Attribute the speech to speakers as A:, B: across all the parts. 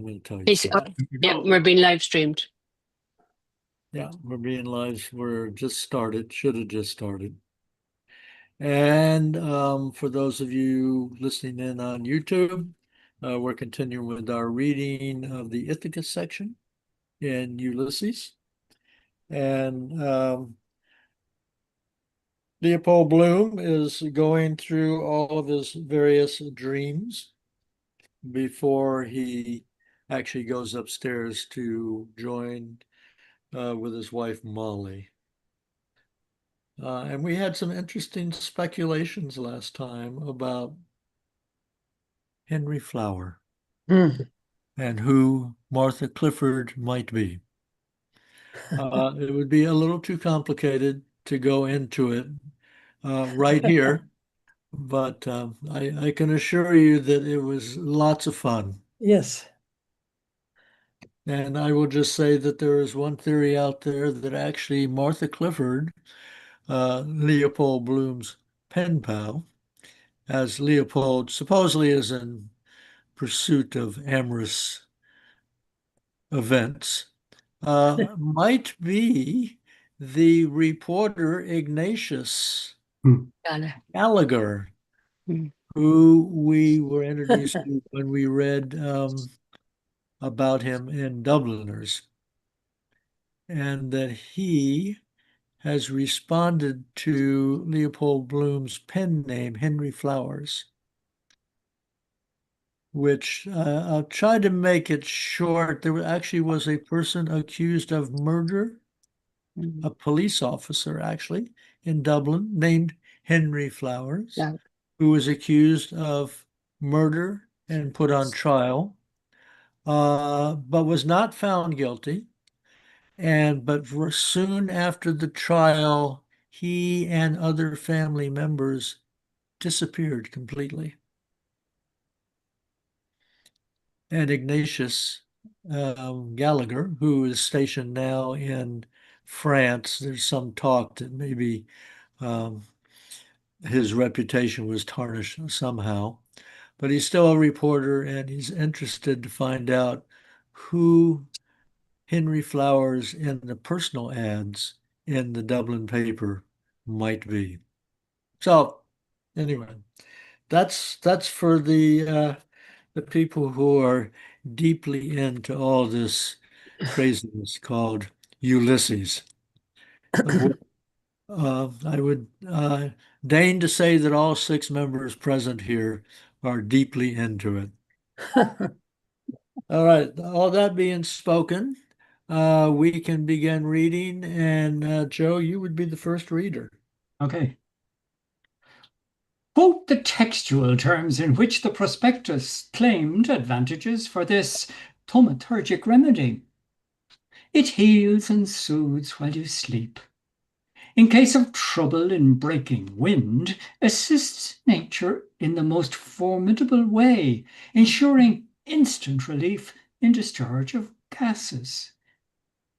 A: going to tell you
B: It's,
A: something.
B: yeah, we're being live streamed.
A: Yeah, we're being live. We're just started, should have just started. And for those of you listening in on YouTube, we're continuing with our reading of the Ithaca section in Ulysses. And Leopold Bloom is going through all of his various dreams before he actually goes upstairs to join with his wife Molly. And we had some interesting speculations last time about Henry Flower and who Martha Clifford might be. It would be a little too complicated to go into it right here, but I can assure you that it was lots of fun.
C: Yes.
A: And I will just say that there is one theory out there that actually Martha Clifford, Leopold Bloom's pen pal, as Leopold supposedly is in pursuit of amorous events, might be the reporter Ignatius Gallagher, who we were introduced to when we read about him in Dubliners, and that he has responded to Leopold Bloom's pen name, Henry Flowers, which I'll try to make it short. There actually was a person accused of murder, a police officer actually in Dublin named Henry Flowers, who was accused of murder and put on trial, but was not found guilty. But soon after the trial, he and other family members disappeared completely. And Ignatius Gallagher, who is stationed now in France, there's some talk that maybe his reputation was tarnished somehow. But he's still a reporter and he's interested to find out who Henry Flowers in the personal ads in the Dublin paper might be. So anyway, that's for the people who are deeply into all this craziness called Ulysses. I would deign to say that all 6 members present here are deeply into it. All right, all that being spoken, we can begin reading. And Joe, you would be the first reader.
D: Okay. Quote the textual terms in which the prospectus claimed advantages for this thaumaturgic remedy. It heals and soothes while you sleep. In case of trouble in breaking wind, assists nature in the most formidable way, ensuring instant relief in discharge of gases,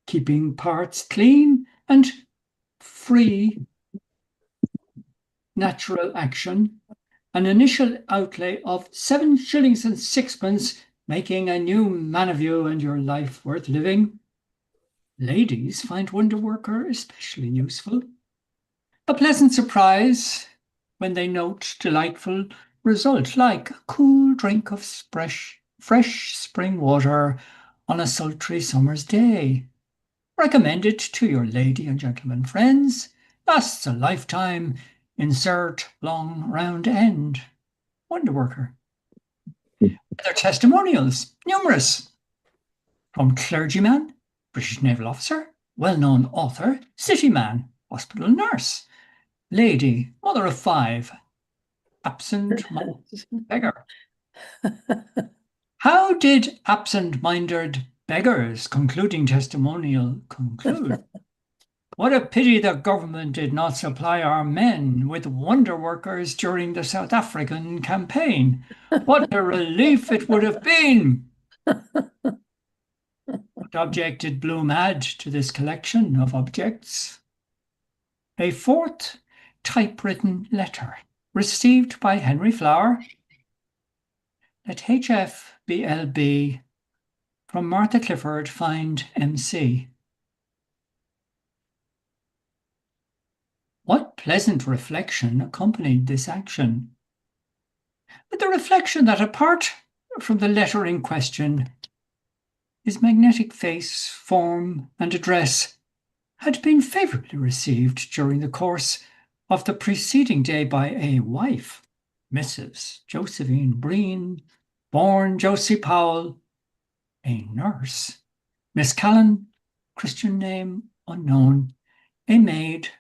D: keeping parts clean and free natural action, an initial outlay of 7 shillings and sixpence, making a new man of you and your life worth living. Ladies find Wonder Worker especially useful. A pleasant surprise when they note delightful result, like a cool drink of fresh spring water on a sultry summer's day. Recommend it to your lady and gentleman friends. Lasts a lifetime. Insert long round end. Wonder Worker. Their testimonials, numerous. From clergyman, British naval officer, well-known author, city man, hospital nurse, lady, mother of 5, absent-minded beggar. How did absent-minded beggars' concluding testimonial conclude? What a pity the government did not supply our men with wonder workers during the South African campaign. What a relief it would have been. What object did Bloom add to this collection of objects? A 4th typewritten letter received by Henry Flower. Let HFBLB From Martha Clifford, find MC. What pleasant reflection accompanied this action? But the reflection that, apart from the letter in question, his magnetic face, form, and address had been favourably received during the course of the preceding day by a wife, Mrs. Josephine Breen, born Josie Powell, a nurse, Miss Callan, Christian name unknown, a maid,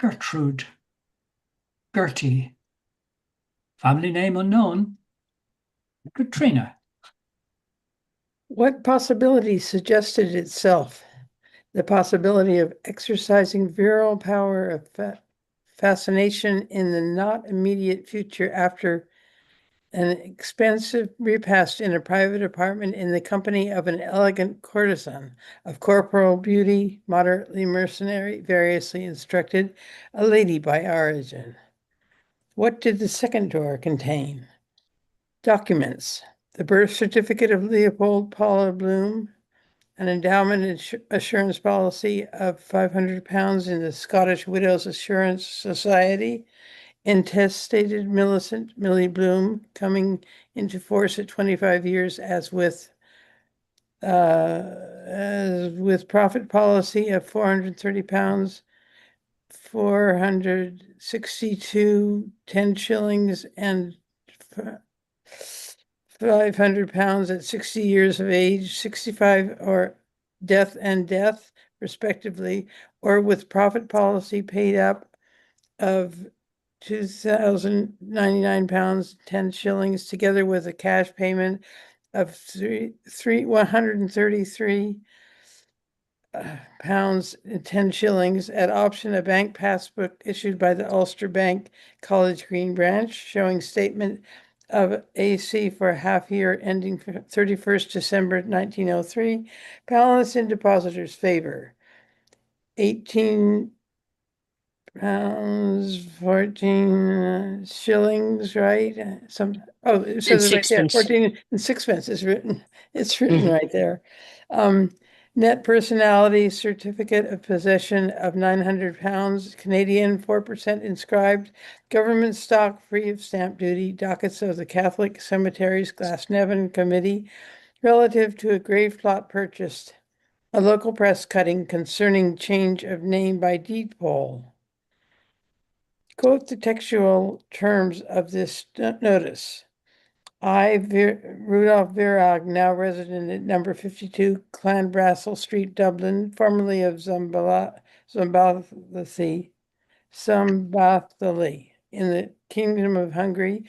D: Gertrude, Gertie, family name unknown, Katrina.
C: What possibility suggested itself? The possibility of exercising virile power of fascination in the not immediate future after an expensive repast in a private apartment in the company of an elegant courtesan of corporal beauty, moderately mercenary, variously instructed, a lady by origin. What did the second drawer contain? Documents. The birth certificate of Leopold Paula Bloom, an endowment assurance policy of £500 in the Scottish Widows Assurance Society, intestated Millicent Millie Bloom, coming into force at 25 years as with profit policy of £430, 462, 10 shillings, and £500 at 60 years of age, 65 or death, respectively, or with profit policy paid up of £2,099, 10 shillings, together with a cash payment of 133 pounds and 10 shillings, at option a bank passbook issued by the Ulster Bank College Green branch showing statement of AC for a half year ending 31st December 1903, balance in depositor's favor, 18 pounds, 14 shillings, right? It says it right there,
B: sixpence.
C: 14 and sixpence is written. It's written right there. Net personality certificate of possession of £900, Canadian, 4% inscribed, government stock free of stamp duty, dockets of the Catholic Cemeteries Glasnevin Committee, relative to a grave plot purchased, a local press cutting concerning change of name by deed poll. Quote the textual terms of this notice. Rudolph Virag, now resident at number 52 Clanbrassil Street, Dublin, formerly of Szombathely, in the Kingdom of Hungary,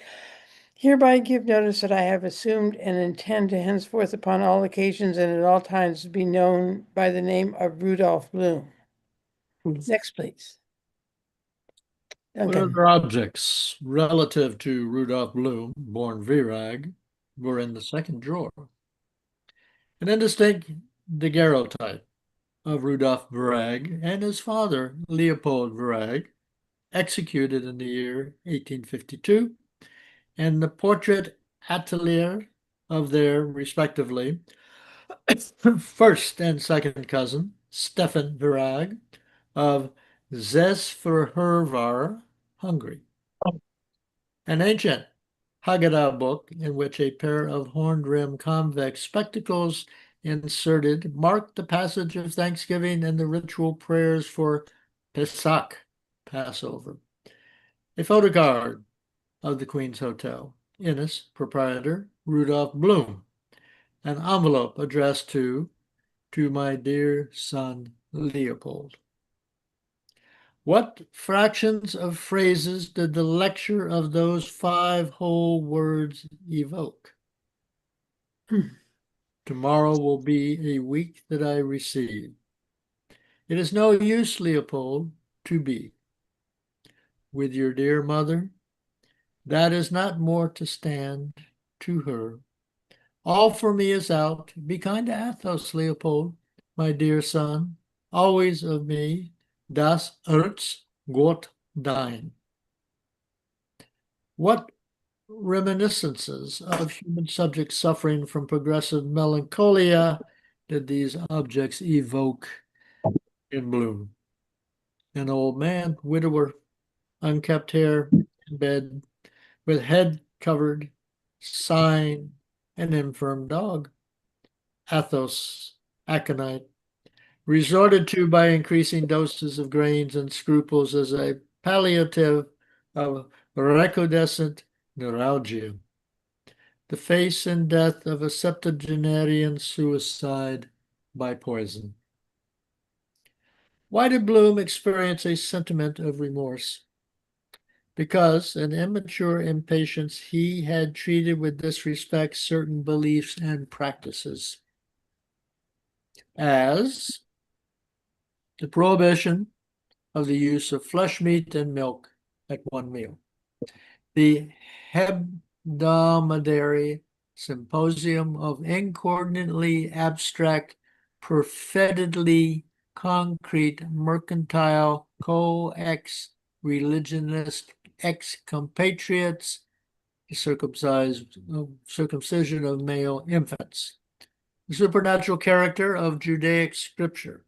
C: hereby give notice that I have assumed and intend to henceforth upon all occasions and at all times be known by the name of Rudolph Bloom. Next, please.
A: What
C: Duncan.
A: other objects relative to Rudolph Bloom, born Virag, were in the second drawer? An indistinct daguerreotype of Rudolph Virag and his father, Leopold Virag, executed in the year 1852, and the portrait atelier of their, respectively, first and second cousin, Stefan Virag, of Zesferhervar, Hungary. An ancient Haggadah book in which a pair of horn-rimmed convex spectacles inserted marked the passage of Thanksgiving and the ritual prayers for Pesach, Passover. A photocard of the Queen's Hotel, Innis, proprietor, Rudolph Bloom. An envelope addressed to my dear son, Leopold. What fractions of phrases did the lecture of those 5 whole words evoke? Tomorrow will be a week that I receive. It is no use, Leopold, to be with your dear mother. That is not more to stand to her. All for me is out. Be kind to Athos, Leopold, my dear son, always of me. Das Erz Gott dein. What reminiscences of human subjects suffering from progressive melancholia did these objects evoke in Bloom? An old man, widower, unkempt hair, in bed, with head covered, sighing, an infirm dog. Athos, aconite, resorted to by increasing doses of grains and scruples as a palliative of recrudescent neuralgia. The face and death of a septuagenarian suicide by poison. Why did Bloom experience a sentiment of remorse? Because in immature impatience he had treated with disrespect certain beliefs and practices, as the prohibition of the use of flesh meat and milk at one meal, the hebdomadary symposium of incoordinately abstract, perfectedly concrete, mercantile, co-ex religionist ex-compatriots, circumcision of male infants, the supernatural character of Judaic scripture,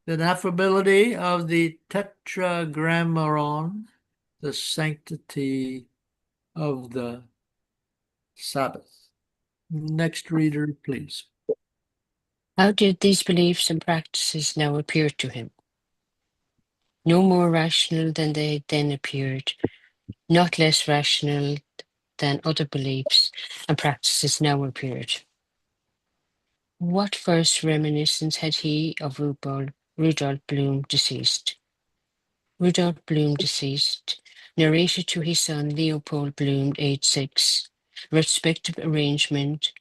A: the ineffability of the Tetragrammaton, the sanctity of the Sabbath. Next reader, please.
B: How did these beliefs and practices now appear to him? No more rational than they then appeared, not less rational than other beliefs and practices now appeared. What first reminiscence had he of Rudolph Bloom deceased? Rudolph Bloom deceased, narrated to his son Leopold Bloom, aged 6, respective arrangement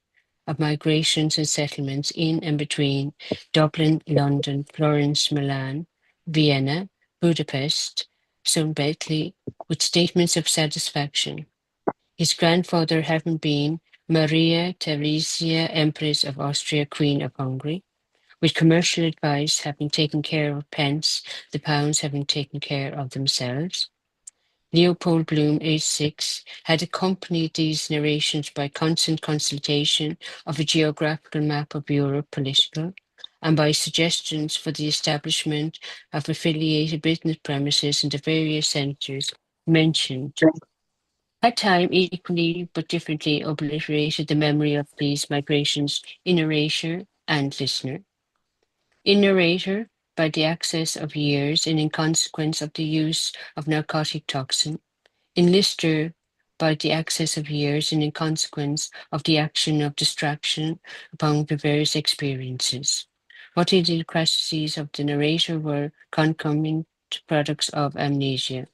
B: of migrations and settlements in and between Dublin, London, Florence, Milan, Vienna, Budapest, St. Beckley, with statements of satisfaction. His grandfather having been Maria Theresia, Empress of Austria, Queen of Hungary, with commercial advice having taken care of pence, the pounds having taken care of themselves. Leopold Bloom, aged 6, had accompanied these narrations by constant consultation of a geographical map of Europe political, and by suggestions for the establishment of affiliated business premises in the various centres mentioned. Had time equally but differently obliterated the memory of these migrations in narrator and listener? In narrator, by the access of years and in consequence of the use of narcotic toxin. In listener, by the access of years and in consequence of the action of distraction upon the various experiences. What idiosyncrasies of the narrator were concomitant products of amnesia.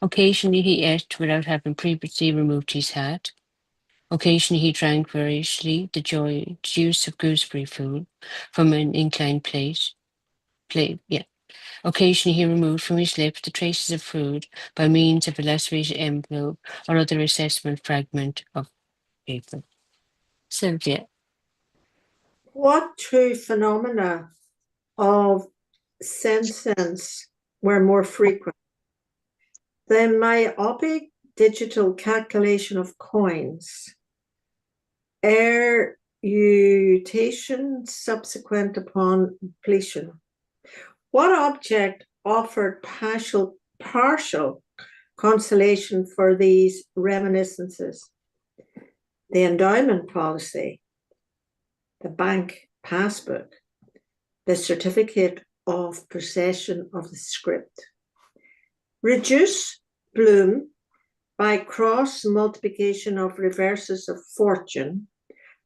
B: Occasionally he ate without having previously removed his hat. Occasionally he drank voraciously the juice of gooseberry food from an inclined plate. Occasionally he removed from his lips the traces of food by means of a lacerated envelope or other assessment fragment of paper. Sylvia.
E: What two phenomena of sense were more frequent? The myopic digital calculation of coins, erudition subsequent upon completion. What object offered partial consolation for these reminiscences? The endowment policy, the bank passbook, the certificate of possession of the script. Reduce Bloom by cross multiplication of reverses of fortune,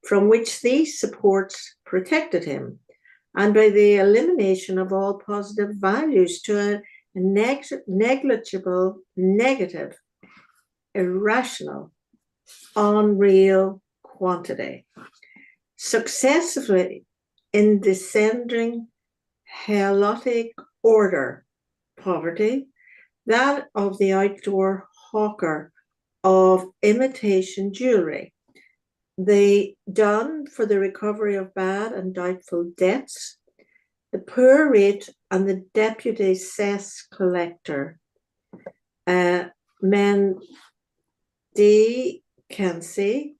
E: from which these supports protected him, and by the elimination of all positive values to a negligible, negative, irrational, unreal quantity. Successively in descending helotic order, poverty, that of the outdoor hawker of imitation jewelry, the done for the recovery of bad and doubtful debts, the poor rate and the deputy cess collector, can see,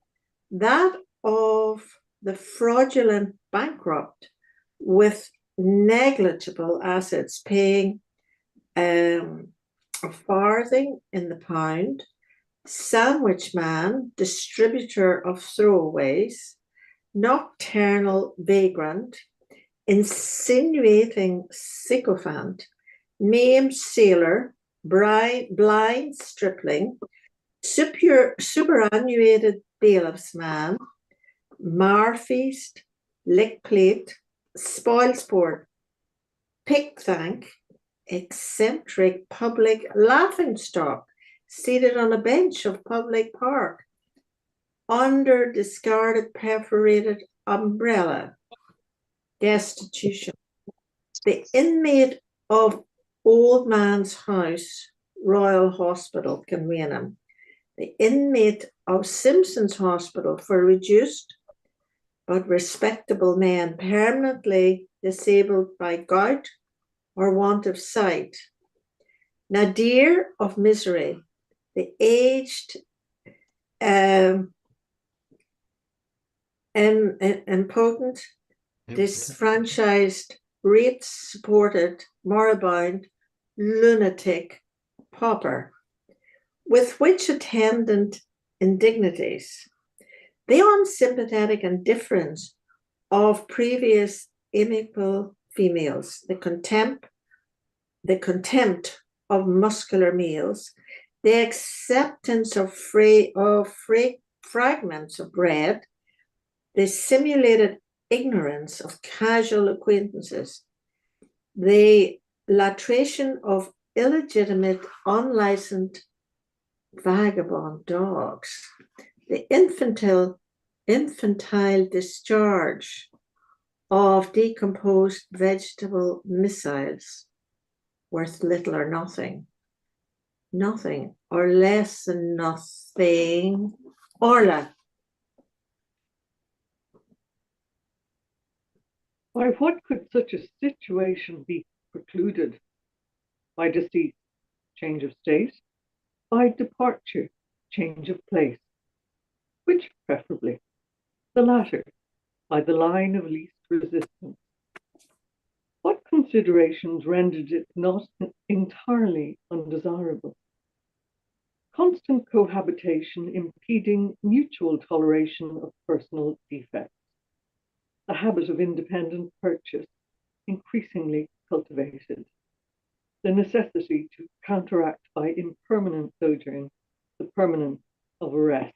E: that of the fraudulent bankrupt with negligible assets paying a farthing in the pound, sandwich man, distributor of throwaways, nocturnal vagrant, insinuating sycophant, maimed sailor, blind stripling, superannuated bailiff's man, marfeast, lick plate, spoil sport, pick-thank, eccentric public laughingstock, seated on a bench of public park, under discarded perforated umbrella, destitution, the inmate of Old Man's House, Royal Hospital, Kenwanham, the inmate of Simpson's Hospital for reduced but respectable men permanently disabled by gout or want of sight, Nadir of Misery, the aged impotent, disfranchised, rape-supported, moribund, lunatic, pauper, with which attendant indignities, the unsympathetic indifference of previous amiable females, the contempt of muscular males, the acceptance of fragments of bread, the simulated ignorance of casual acquaintances, the latration of illegitimate, unlicensed, vagabond dogs, the infantile discharge of decomposed vegetable missiles worth little or nothing, nothing or less than nothing, Orla.
F: By what could such a situation be precluded? By decease, change of state, by departure, change of place. Which preferably? The latter, by the line of least resistance. What considerations rendered it not entirely undesirable? Constant cohabitation impeding mutual toleration of personal defects. The habit of independent purchase increasingly cultivated. The necessity to counteract by impermanent sojourn the permanence of arrest.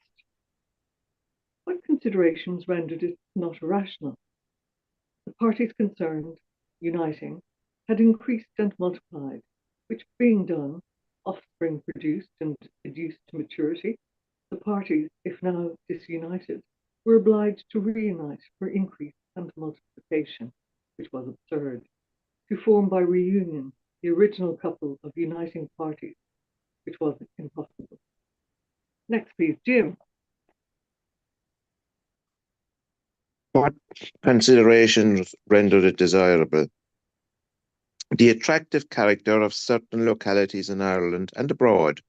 F: What considerations rendered it not irrational? The parties concerned, uniting, had increased and multiplied, which being done, offspring produced and reduced to maturity. The parties, if now disunited, were obliged to reunite for increase and multiplication, which was absurd, to form by reunion the original couple of uniting parties, which was impossible. Next, please, Jim.
G: What considerations rendered it desirable? The attractive character of certain localities in Ireland and abroad,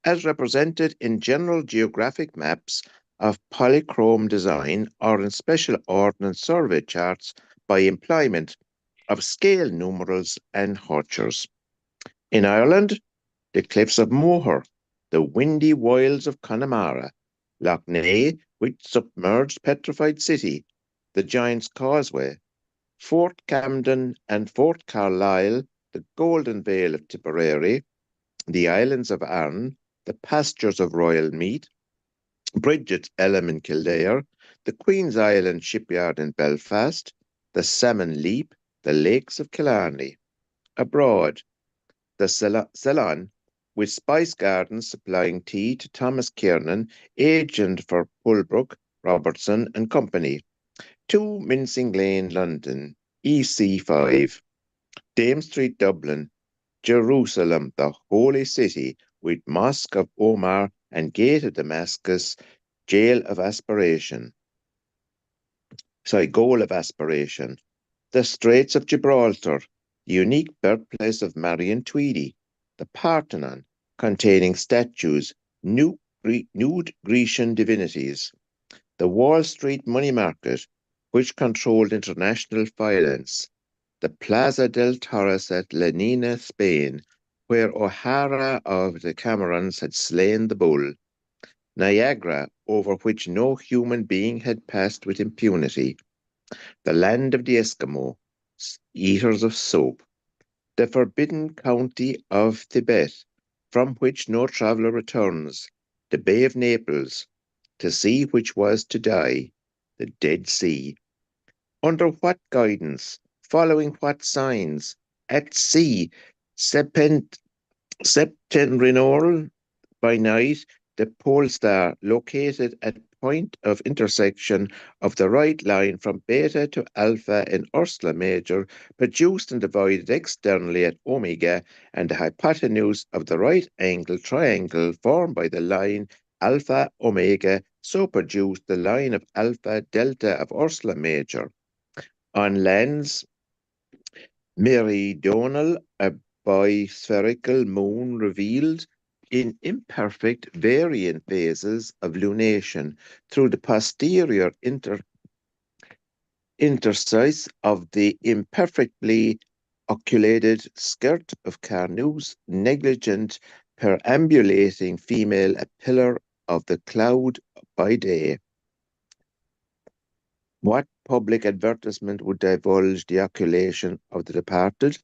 G: as represented in general geographic maps of polychrome design or in special ordnance survey charts by employment of scale numerals and hachures. In Ireland, the cliffs of Moher, the windy wilds of Connemara, Lough Neagh with submerged petrified city, the Giant's Causeway, Fort Camden and Fort Carlisle, the Golden Vale of Tipperary, the islands of Arran, the pastures of Royal Meath, Bridget's Elm in Kildare, the Queen's Island shipyard in Belfast, the Salmon Leap, the lakes of Killarney. Abroad, the Ceylon, with spice gardens supplying tea to Thomas Kiernan, agent for Pulbrook, Robertson and Company. 2 Mincing Lane, London, EC5. Dame Street, Dublin, Jerusalem, the holy city, with Mosque of Omar and Gate of Damascus, Goal of Aspiration. The Straits of Gibraltar, the unique birthplace of Marion Tweedy, the Parthenon, containing statues, New nude Grecian divinities, the Wall Street money market, which controlled international finance, the Plaza del Toros at Lenina, Spain, where O'Hara of the Camerons had slain the bull, Niagara, over which no human being had passed with impunity, the land of the Eskimo, eaters of soap, the forbidden county of Tibet, from which no traveller returns, the Bay of Naples, to see which was to die, the Dead Sea. Under what guidance, following what signs, at sea, septentrional by night, the pole star located at point of intersection of the right line from beta to alpha in Ursula Major, produced and divided externally at omega, and the hypotenuse of the right angle triangle formed by the line alpha omega, so produced the line of alpha delta of Ursula Major. On lands meridional, a bispherical moon revealed in imperfect variant phases of lunation through the posterior interstice of the imperfectly oculated skirt of Carnot's negligent perambulating female, a pillar of the cloud by day. What public advertisement would divulge the occultation of the departed?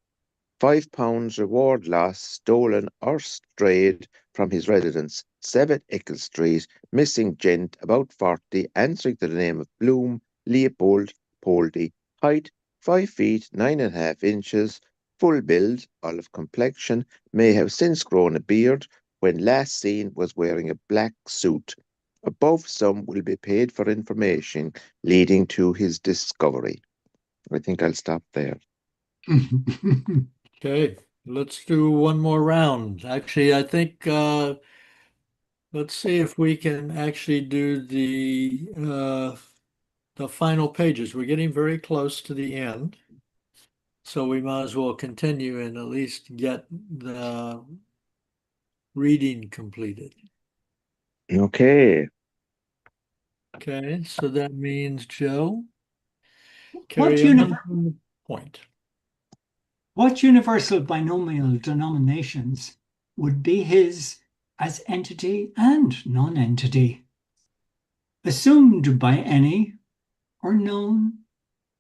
G: £5 reward lost, stolen or strayed from his residence, 7 Eccles Street, missing gent about 40, answering to the name of Bloom, Leopold Poldy, height 5 feet 9.5 inches, full build, olive complexion, may have since grown a beard, when last seen was wearing a black suit. Above sum will be paid for information leading to his discovery. I think I'll stop there.
A: Okay, let's do one more round. Actually, I think let's see if we can actually do the final pages. We're getting very close to the end, so we might as well continue and at least get the reading completed.
G: Okay.
A: Okay, so that means Joe,
D: What,
A: carry on point.
D: what universal binomial denominations would be his as entity and non-entity, assumed by any or known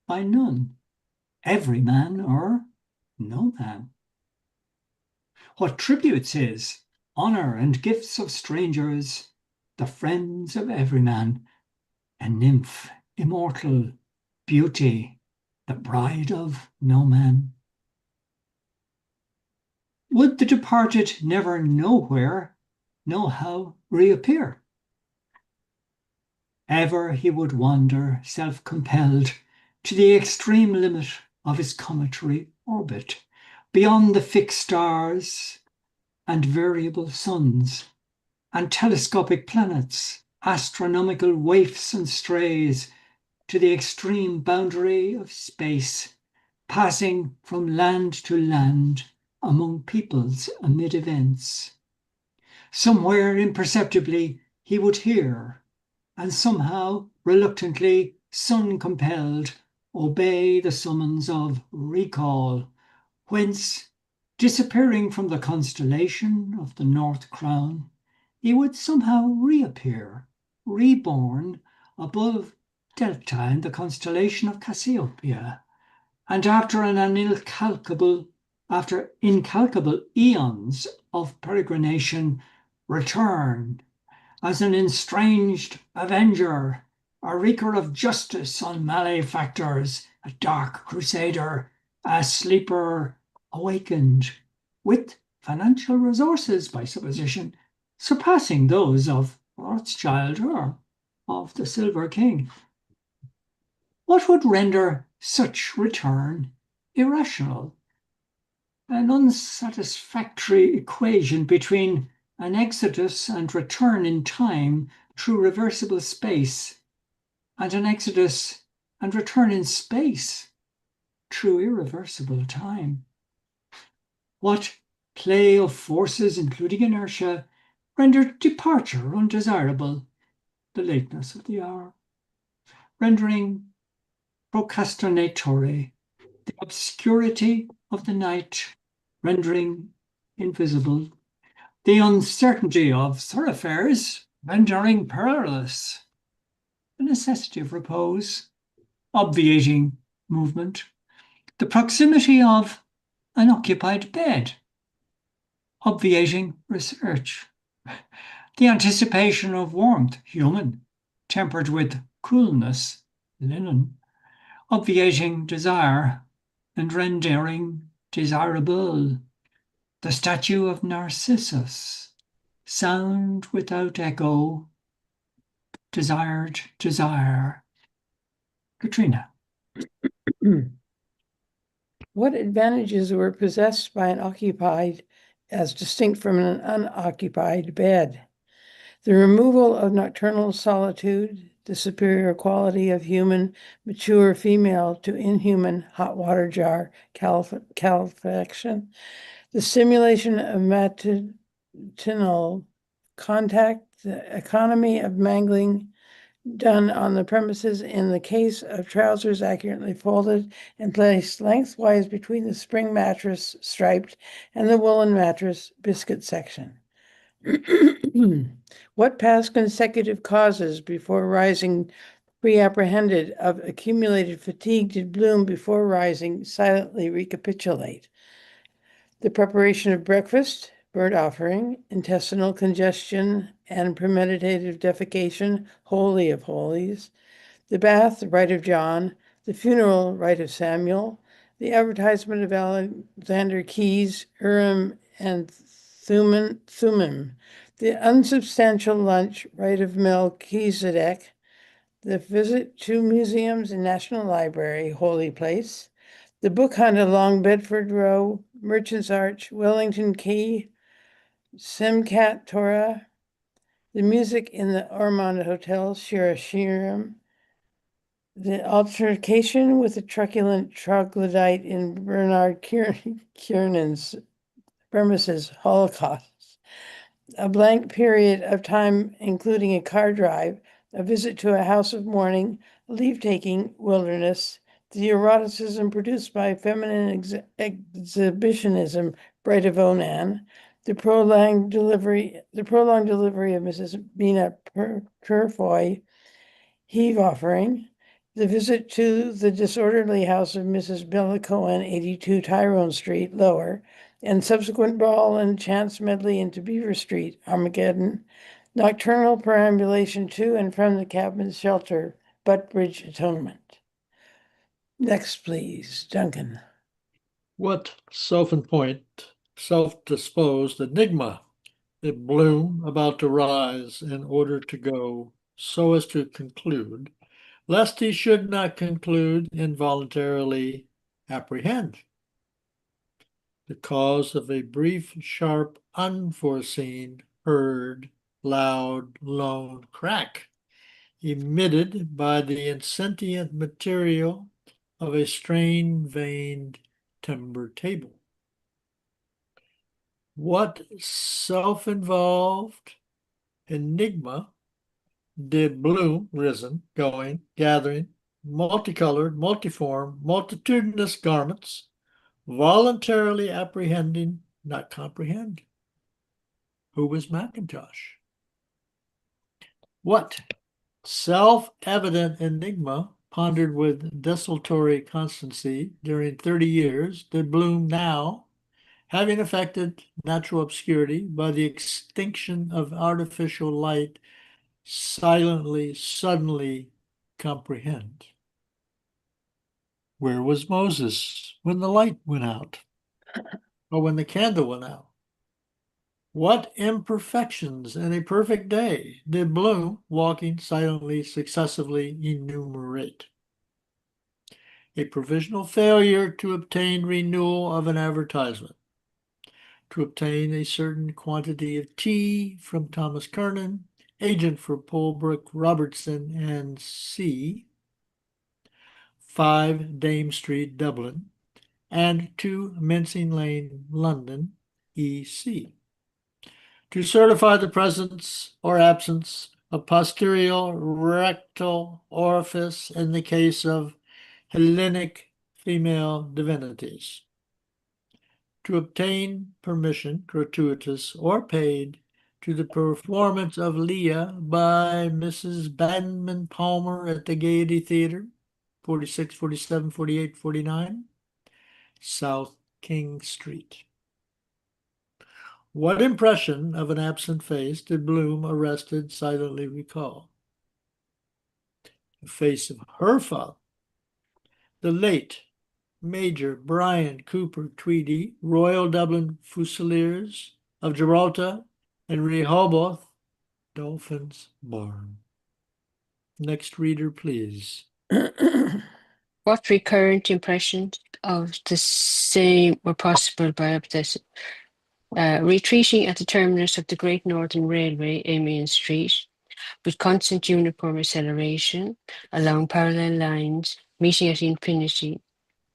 D: by none, every man or no man? What tributes his, honour and gifts of strangers, the friends of every man, a nymph immortal, beauty, the bride of no man? Would the departed never nowhere know how reappear? Ever he would wander, self-compelled, to the extreme limit of his cometary orbit, beyond the fixed stars and variable suns, and telescopic planets, astronomical waifs and strays, to the extreme boundary of space, passing from land to land, among peoples amid events. Somewhere imperceptibly he would hear, and somehow reluctantly, sun-compelled, obey the summons of recall, whence, disappearing from the constellation of the North Crown, he would somehow reappear, reborn above Delta in the constellation of Cassiopeia, and after incalculable eons of peregrination, return as an estranged avenger, a wreaker of justice on malefactors, a dark crusader, a sleeper awakened, with financial resources, by supposition, surpassing those of Rothschild or of the Silver King. What would render such return irrational? An unsatisfactory equation between an exodus and return in time through reversible space, and an exodus and return in space through irreversible time. What play of forces, including inertia, rendered departure undesirable, the lateness of the hour, rendering procrastinatory, the obscurity of the night, rendering invisible, the uncertainty of thoroughfares, rendering perilous, the necessity of repose, obviating movement, the proximity of an occupied bed, obviating research, the anticipation of warmth, human, tempered with coolness, linen, obviating desire and rendering desirable, the statue of Narcissus, sound without echo, desired desire. Katrina.
C: What advantages were possessed by an occupied as distinct from an unoccupied bed? The removal of nocturnal solitude, the superior quality of human mature female to inhuman hot water jar calefaction, the stimulation of matutinal contact, the economy of mangling done on the premises in the case of trousers accurately folded and placed lengthwise between the spring mattress striped and the woolen mattress biscuit section. What past consecutive causes before rising pre-apprehended of accumulated fatigue did Bloom before rising silently recapitulate? The preparation of breakfast, burnt offering, intestinal congestion, and premeditative defecation, holy of holies, the bath, the rite of John, the funeral rite of Samuel, the advertisement of Alexander Keys, Urim and Thummim, the unsubstantial lunch rite of Melchizedek, the visit to museums and National Library, holy place, the book hunt along Bedford Row, Merchant's Arch, Wellington Quay, Simcat Torah, the music in the Ormond Hotel, Shira Shirim, the altercation with the truculent troglodyte in Bernard Kiernan's premises, Holocaust, a blank period of time including a car drive, a visit to a house of mourning, leave-taking wilderness, the eroticism produced by feminine exhibitionism, Bright of Onan, the prolonged delivery of Mrs. Mina Purfoy, heave offering, the visit to the disorderly house of Mrs. Bella Cohen, 82 Tyrone Street, Lower, and subsequent brawl and chance medley into Beaver Street, Armageddon, nocturnal perambulation to and from the cabin's shelter, Buttbridge Atonement. Next, please, Duncan.
A: What self-disposed enigma did Bloom about to rise in order to go so as to conclude, lest he should not conclude involuntarily apprehend? The cause of a brief, sharp, unforeseen, heard, loud, lone crack emitted by the insentient material of a strain-veined timber table. What self-involved enigma did Bloom, risen, going, gathering, multicolored, multiform, multitudinous garments, voluntarily apprehending, not comprehend? Who was Macintosh? What self-evident enigma, pondered with desultory constancy during 30 years, did Bloom now, having effected natural obscurity by the extinction of artificial light, silently, suddenly comprehend? Where was Moses when the light went out, or when the candle went out? What imperfections in a perfect day did Bloom, walking silently, successively enumerate? A provisional failure to obtain renewal of an advertisement, to obtain a certain quantity of tea from Thomas Kernan, agent for Polbrook, Robertson and C., 5 Dame Street, Dublin, and 2 Mincing Lane, London, EC. To certify the presence or absence of posterior rectal orifice in the case of Hellenic female divinities. To obtain permission, gratuitous or paid, to the performance of Leah by Mrs. Banman Palmer at the Gaiety Theater, 46, 47, 48, 49, South King Street. What impression of an absent face did Bloom, arrested, silently recall? The face of her father, the late Major Brian Cooper Tweedy, Royal Dublin Fusiliers of Gibraltar and Rehoboth Dolphins Barn. Next reader, please.
B: What recurrent impressions of the same were possible by this? Retreating at the terminus of the Great Northern Railway, Amiens Street, with constant uniform acceleration along parallel lines, meeting at infinity,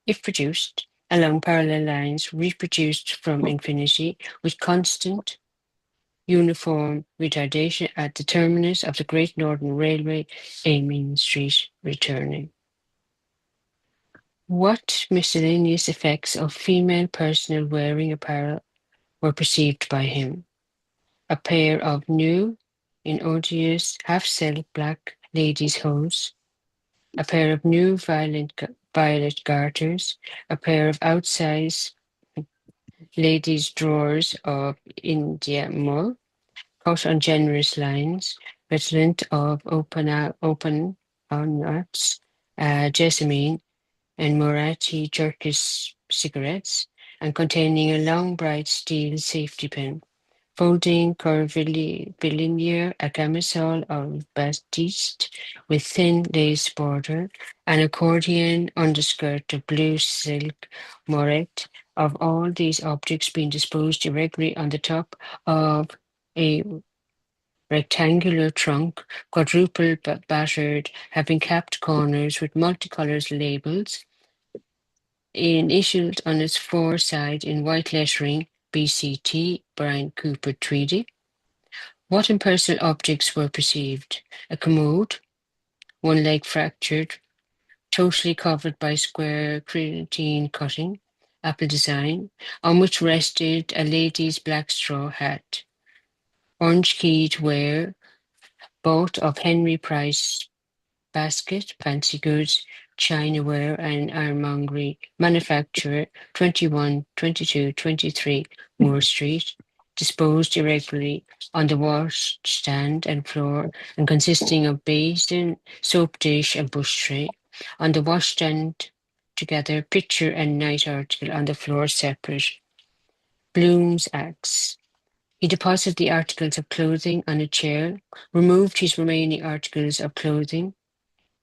B: if produced, along parallel lines, reproduced from infinity, with constant uniform retardation at the terminus of the Great Northern Railway, Amiens Street, returning. What miscellaneous effects of female personal wearing apparel were perceived by him? A pair of new, inodious, half-silk black ladies' hose, a pair of new violet garters, a pair of outsize ladies' drawers of India mull, cut on generous lines, redolent of open nuts, jessamine, and Moratti Turkish cigarettes, and containing a long bright steel safety pin. Folding curvilinear, a camisole of batiste with thin lace border, an accordion underskirt of blue silk moirette, of all these objects being disposed irregularly on the top of a rectangular trunk, quadruple battered, having capped corners with multicolored labels, initialed on its foreside in white lettering, BCT, Brian Cooper Tweedy. What impersonal objects were perceived? A commode, one leg fractured, totally covered by square crenitine cutting, apple design, on which rested a lady's black straw hat. Orange keyed ware, bought of Henry Price basket, fancy goods, chinaware and ironmongery, manufacturer, 21, 22, 23 Moore Street, disposed irregularly on the washstand and floor and consisting of basin, soap dish and bush tray. On the washstand together, pitcher and night article, on the floor separate. Bloom's axe. He deposited the articles of clothing on a chair, removed his remaining articles of clothing,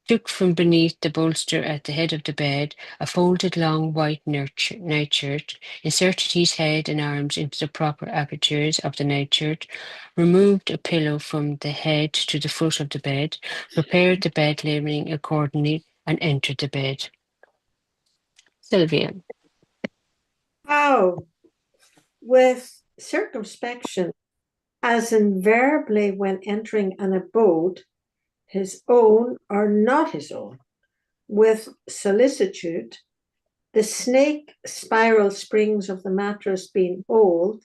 B: took from beneath the bolster at the head of the bed a folded long white nightshirt, inserted his head and arms into the proper apertures of the nightshirt, removed a pillow from the head to the foot of the bed, prepared the bed linen accordingly, and entered the bed. Sylvia.
E: How, with circumspection, as invariably when entering an abode, his own or not his own, with solicitude, the snake spiral springs of the mattress being old,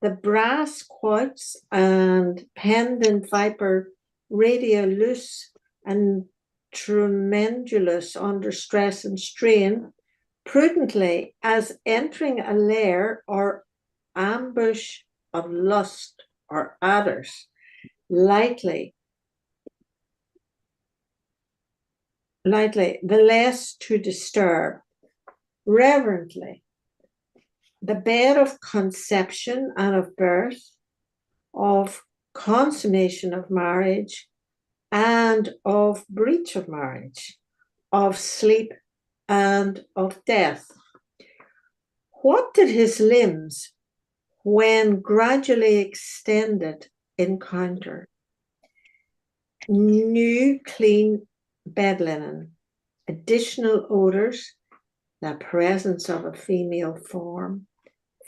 E: the brass quoits and pendant viper radia loose and tremendulous under stress and strain, prudently as entering a lair or ambush of lust or adders, lightly, the less to disturb, reverently, the bed of conception and of birth, of consummation of marriage and of breach of marriage, of sleep and of death. What did his limbs, when gradually extended, encounter? New clean bed linen, additional odors, the presence of a female form,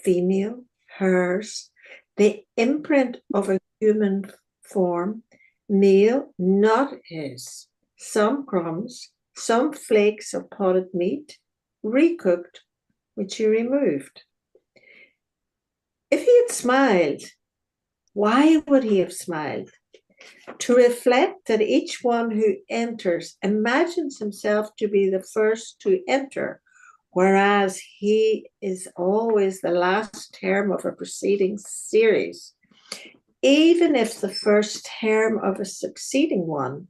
E: female, hers, the imprint of a human form, meal not his, some crumbs, some flakes of potted meat, recooked, which he removed. If he had smiled, why would he have smiled? To reflect that each one who enters imagines himself to be the first to enter, whereas he is always the last term of a preceding series, even if the first term of a succeeding one,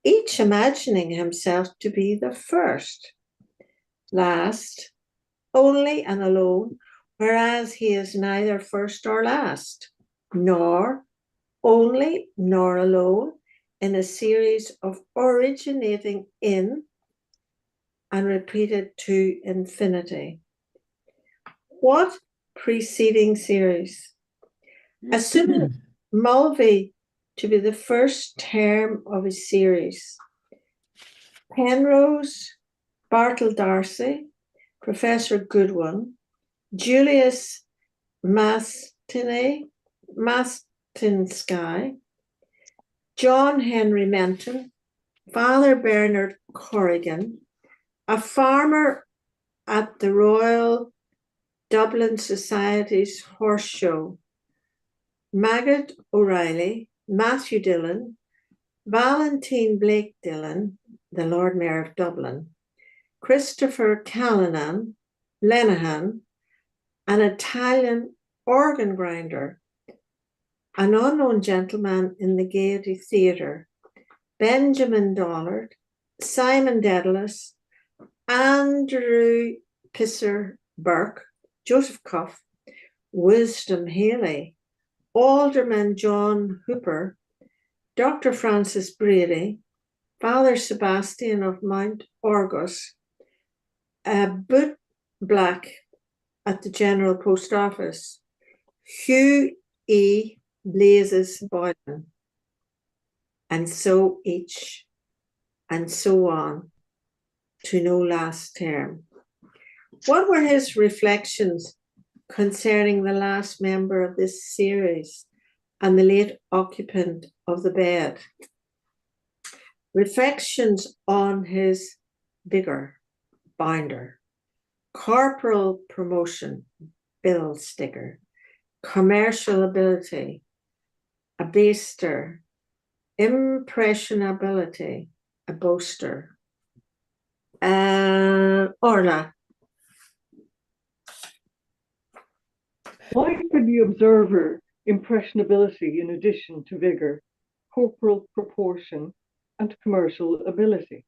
E: each imagining himself to be the first, last, only and alone, whereas he is neither first or last, nor only nor alone, in a series of originating in and repeated to infinity. What preceding series? Assuming Mulvey to be the first term of a series, Penrose, Bartle Darcy, Professor Goodwin, Julius Mastinsky, John Henry Menton, Father Bernard Corrigan, a farmer at the Royal Dublin Society's horse show, Maggot O'Reilly, Matthew Dillon, Valentine Blake Dillon, the Lord Mayor of Dublin, Christopher Callanan, Lenehan, an Italian organ grinder, an unknown gentleman in the Gaiety Theatre, Benjamin Dollard, Simon Dedalus, Andrew Pisser Burke, Joseph Cuff, Wisdom Haley, Alderman John Hooper, Dr. Francis Brady, Father Sebastian of Mount Orgus, a boot black at the General Post Office, Hugh E. Blazes Boylan, and so each, and so on, to no last term. What were his reflections concerning the last member of this series and the late occupant of the bed? Reflections on his vigor, binder, corporal promotion, bill sticker, commercial ability, a baster, impressionability, a boaster. Orla.
F: Why could the observer impressionability in addition to vigor, corporal proportion, and commercial ability?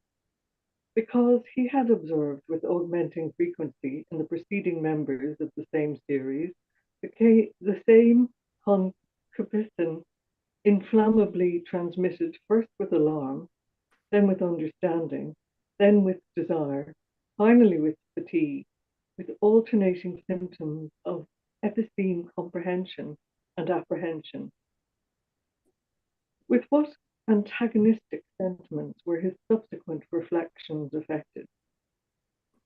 F: Because he had observed with augmenting frequency in the preceding members of the same series the same concupiscence inflammably transmitted first with alarm, then with understanding, then with desire, finally with fatigue, with alternating symptoms of episteme comprehension and apprehension. With what antagonistic sentiments were his subsequent reflections affected?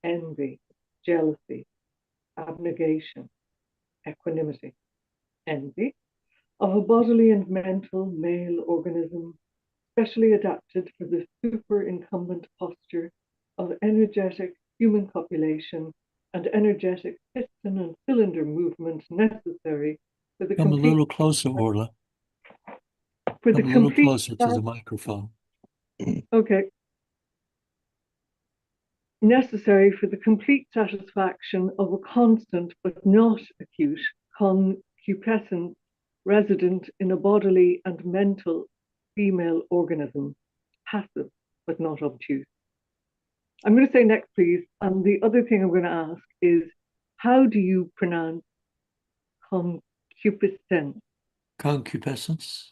F: Envy, jealousy, abnegation, equanimity. Envy of a bodily and mental male organism specially adapted for the superincumbent posture of energetic human copulation and energetic piston and cylinder movement necessary for the
A: Come a little closer, Orla.
F: for
A: Come
F: the
A: a little
F: complete
A: closer to the microphone.
F: okay. Necessary for the complete satisfaction of a constant but not acute concupiscence resident in a bodily and mental female organism, passive but not obtuse. I'm going to say next, please. And the other thing I'm going to ask is, how do you pronounce concupiscence?
A: Concupiscence?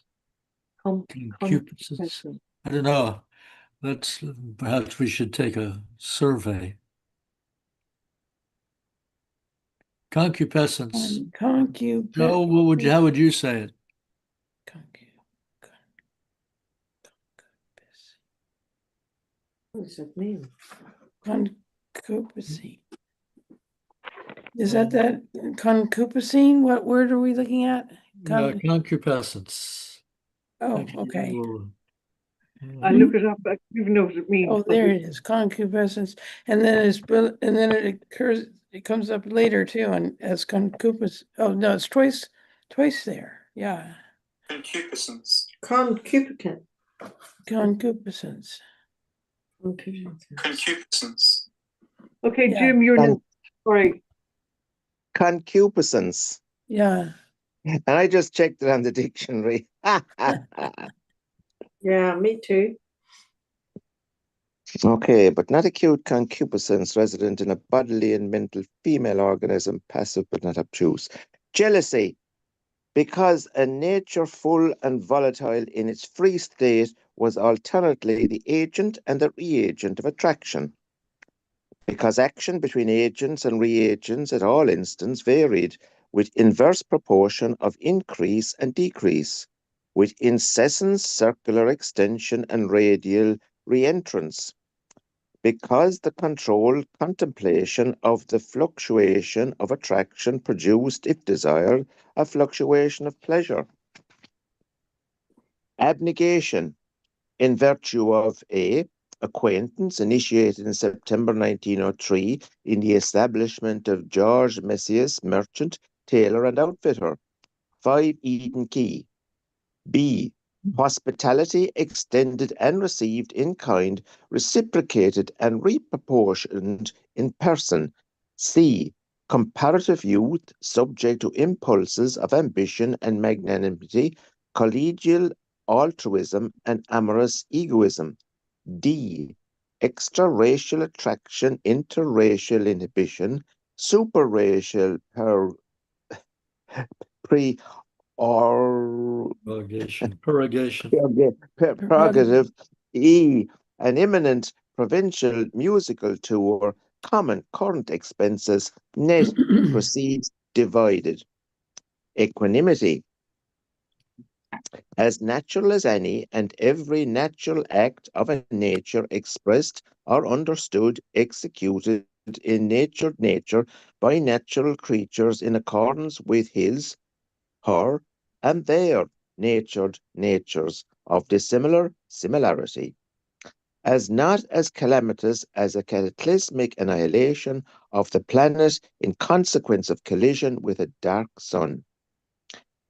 A: Concupiscence.
F: Concupiscence.
A: I don't know. Perhaps we should take a survey. Concupiscence. Joe, how would you say it?
E: What does it mean?
C: Concupiscence. Is that concupiscene? What word are we looking at?
A: Concupiscence.
C: Oh,
A: Actually,
C: okay.
F: I look it up. I don't even know what it means.
C: Oh,
F: but
C: there it is, concupiscence. And then it occurs, it comes up later too, and as concupiscence. Oh, no, it's twice there. Yeah,
H: Concupiscence.
E: Concupiscent.
C: concupiscence.
H: Concupiscence.
F: Okay,
C: Yeah.
F: Jim, you're next. Sorry.
G: Concupiscence.
C: Yeah,
G: And I just checked it on the dictionary.
E: Yeah, me too.
G: Okay, but not acute concupiscence resident in a bodily and mental female organism, passive but not obtuse. Jealousy, because a nature full and volatile in its free state was alternately the agent and the reagent of attraction. Because action between agents and reagents at all instants varied with inverse proportion of increase and decrease, with incessant circular extension and radial reentrance. Because the controlled contemplation of the fluctuation of attraction produced, if desired, a fluctuation of pleasure. Abnegation, in virtue of a acquaintance initiated in September 1903 in the establishment of George Messias, merchant, tailor and outfitter, 5 Eden Quay. B. Hospitality extended and received in kind, reciprocated and reproportioned in person. C. Comparative youth subject to impulses of ambition and magnanimity, collegial altruism and amorous egoism. D. Extra-racial attraction, interracial inhibition, superracial pre or
A: Purgation.
G: prerogative. E. An imminent provincial musical tour, common current expenses, net proceeds divided. Equanimity, as natural as any and every natural act of a nature expressed or understood, executed in nature by natural creatures in accordance with his, her, and their natured natures of dissimilar similarity, as not as calamitous as a cataclysmic annihilation of the planet in consequence of collision with a dark sun,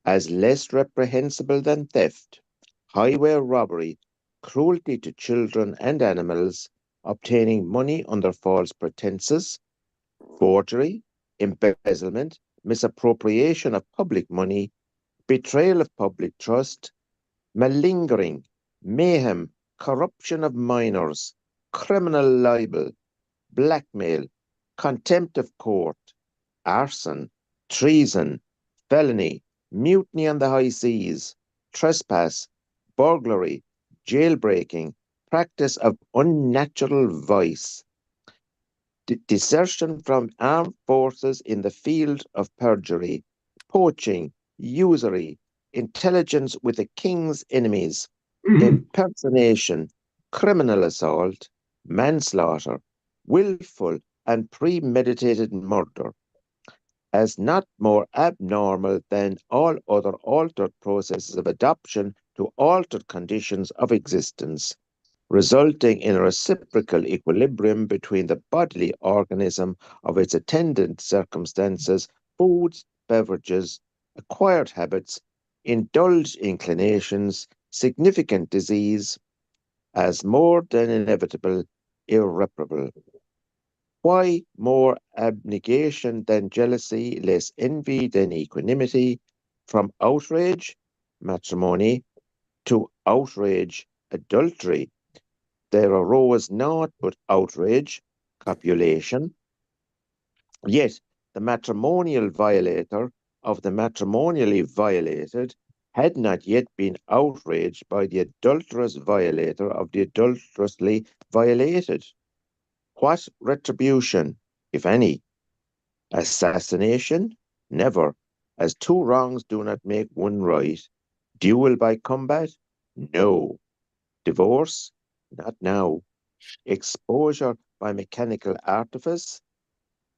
G: as less reprehensible than theft, highway robbery, cruelty to children and animals, obtaining money under false pretenses, forgery, embezzlement, misappropriation of public money, betrayal of public trust, malingering, mayhem, corruption of minors, criminal libel, blackmail, contempt of court, arson, treason, felony, mutiny on the high seas, trespass, burglary, jailbreaking, practice of unnatural vice, desertion from armed forces in the field of perjury, poaching, usury, intelligence with the king's enemies, impersonation, criminal assault, manslaughter, willful and premeditated murder, as not more abnormal than all other altered processes of adoption to altered conditions of existence, resulting in a reciprocal equilibrium between the bodily organism of its attendant circumstances, foods, beverages, acquired habits, indulged inclinations, significant disease, as more than inevitable, irreparable. Why more abnegation than jealousy, less envy than equanimity, from outrage, matrimony, to outrage, adultery, there arose naught but outrage, copulation. Yet the matrimonial violator of the matrimonially violated had not yet been outraged by the adulterous violator of the adulterously violated. What retribution, if any? Assassination? Never, as two wrongs do not make one right. Duel by combat? No. Divorce? Not now. Exposure by mechanical artifice,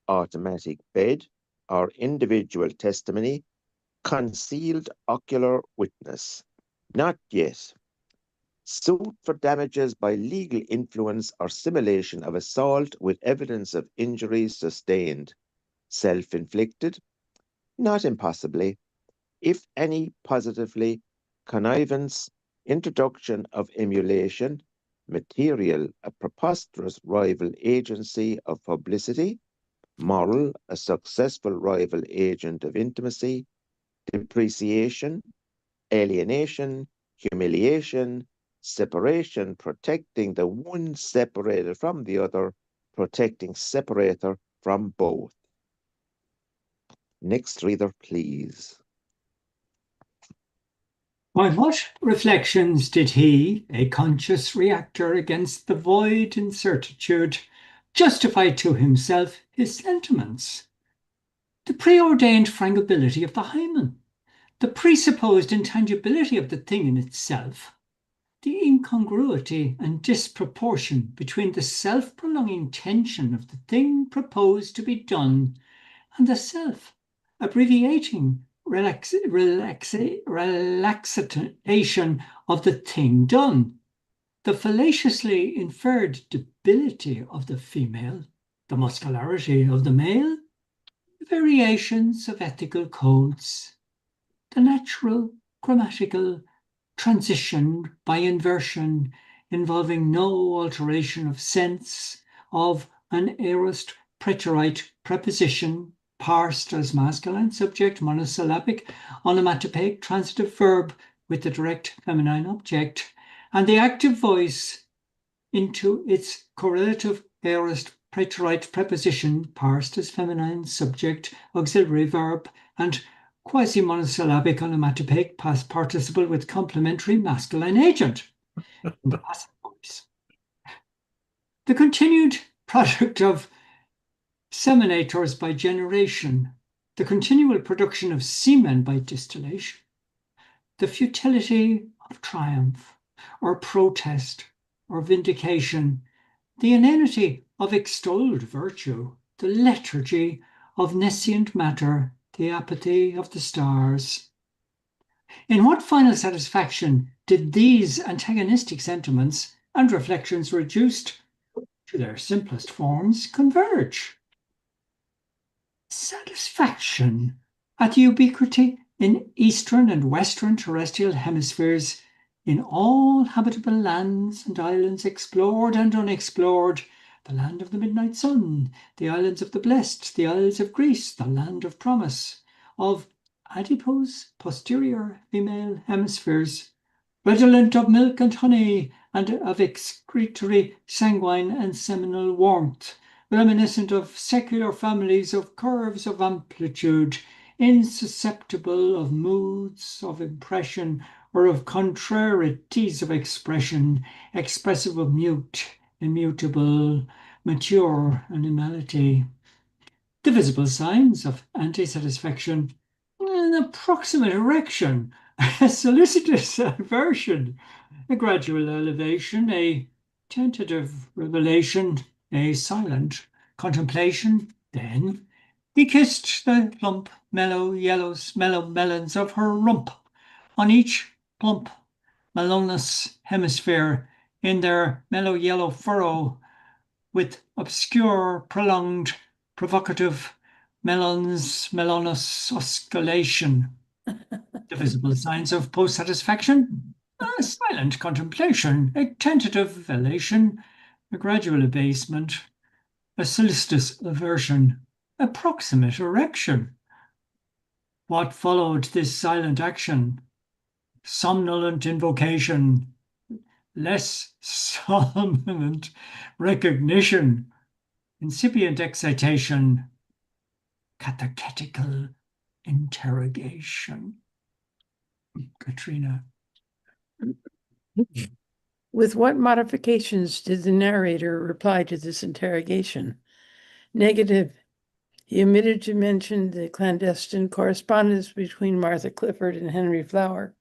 G: automatic bed, or individual testimony, concealed ocular witness. Not yet. Suit for damages by legal influence or simulation of assault with evidence of injuries sustained. Self-inflicted. Not impossibly. If any, positively. Connivance. Introduction of emulation. Material, a preposterous rival agency of publicity. Moral, a successful rival agent of intimacy. Depreciation. Alienation. Humiliation. Separation, protecting the one separated from the other, protecting separator from both. Next reader, please.
D: By what reflections did he, a conscious reactor against the void incertitude, justify to himself his sentiments? The preordained frangibility of the hymen, the presupposed intangibility of the thing in itself, the incongruity and disproportion between the self-prolonging tension of the thing proposed to be done and the self-abbreviating relaxation of the thing done, the fallaciously inferred debility of the female, the muscularity of the male, the variations of ethical codes, the natural grammatical transition by inversion involving no alteration of sense of an aorist preterite preposition parsed as masculine subject, monosyllabic, onomatopoeic, transitive verb with the direct feminine object, and the active voice into its correlative aorist preterite preposition parsed as feminine subject, auxiliary verb, and quasi-monosyllabic onomatopoeic past participle with complementary masculine agent in the passive voice. The continued product of seminators by generation, the continual production of semen by distillation, the futility of triumph or protest or vindication, the inanity of extolled virtue, the lethargy of nescient matter, the apathy of the stars. In what final satisfaction did these antagonistic sentiments and reflections reduced to their simplest forms converge? Satisfaction at the ubiquity in eastern and western terrestrial hemispheres, in all habitable lands and islands explored and unexplored, the land of the midnight sun, the islands of the blessed, the isles of Greece, the land of promise, of adipose posterior female hemispheres, redolent of milk and honey, and of excretory sanguine and seminal warmth, reminiscent of secular families of curves of amplitude, insusceptible of moods of impression or of contrarieties of expression, expressive of mute, immutable, mature animality. The visible signs of anti-satisfaction, an approximate erection, a solicitous aversion, a gradual elevation, a tentative revelation, a silent contemplation. Then he kissed the plump, mellow melons of her rump, on each plump, melonous hemisphere, in their mellow yellow furrow, with obscure, prolonged, provocative melonous osculation. The visible signs of post-satisfaction, a silent contemplation, a tentative elation, a gradual abasement, a solicitous aversion, a proximate erection. What followed this silent action? Somnolent invocation, less somnolent recognition, incipient excitation, catechetical interrogation. Katrina.
C: With what modifications did the narrator reply to this interrogation? Negative. He omitted to mention the clandestine correspondence between Martha Clifford and Henry Flower,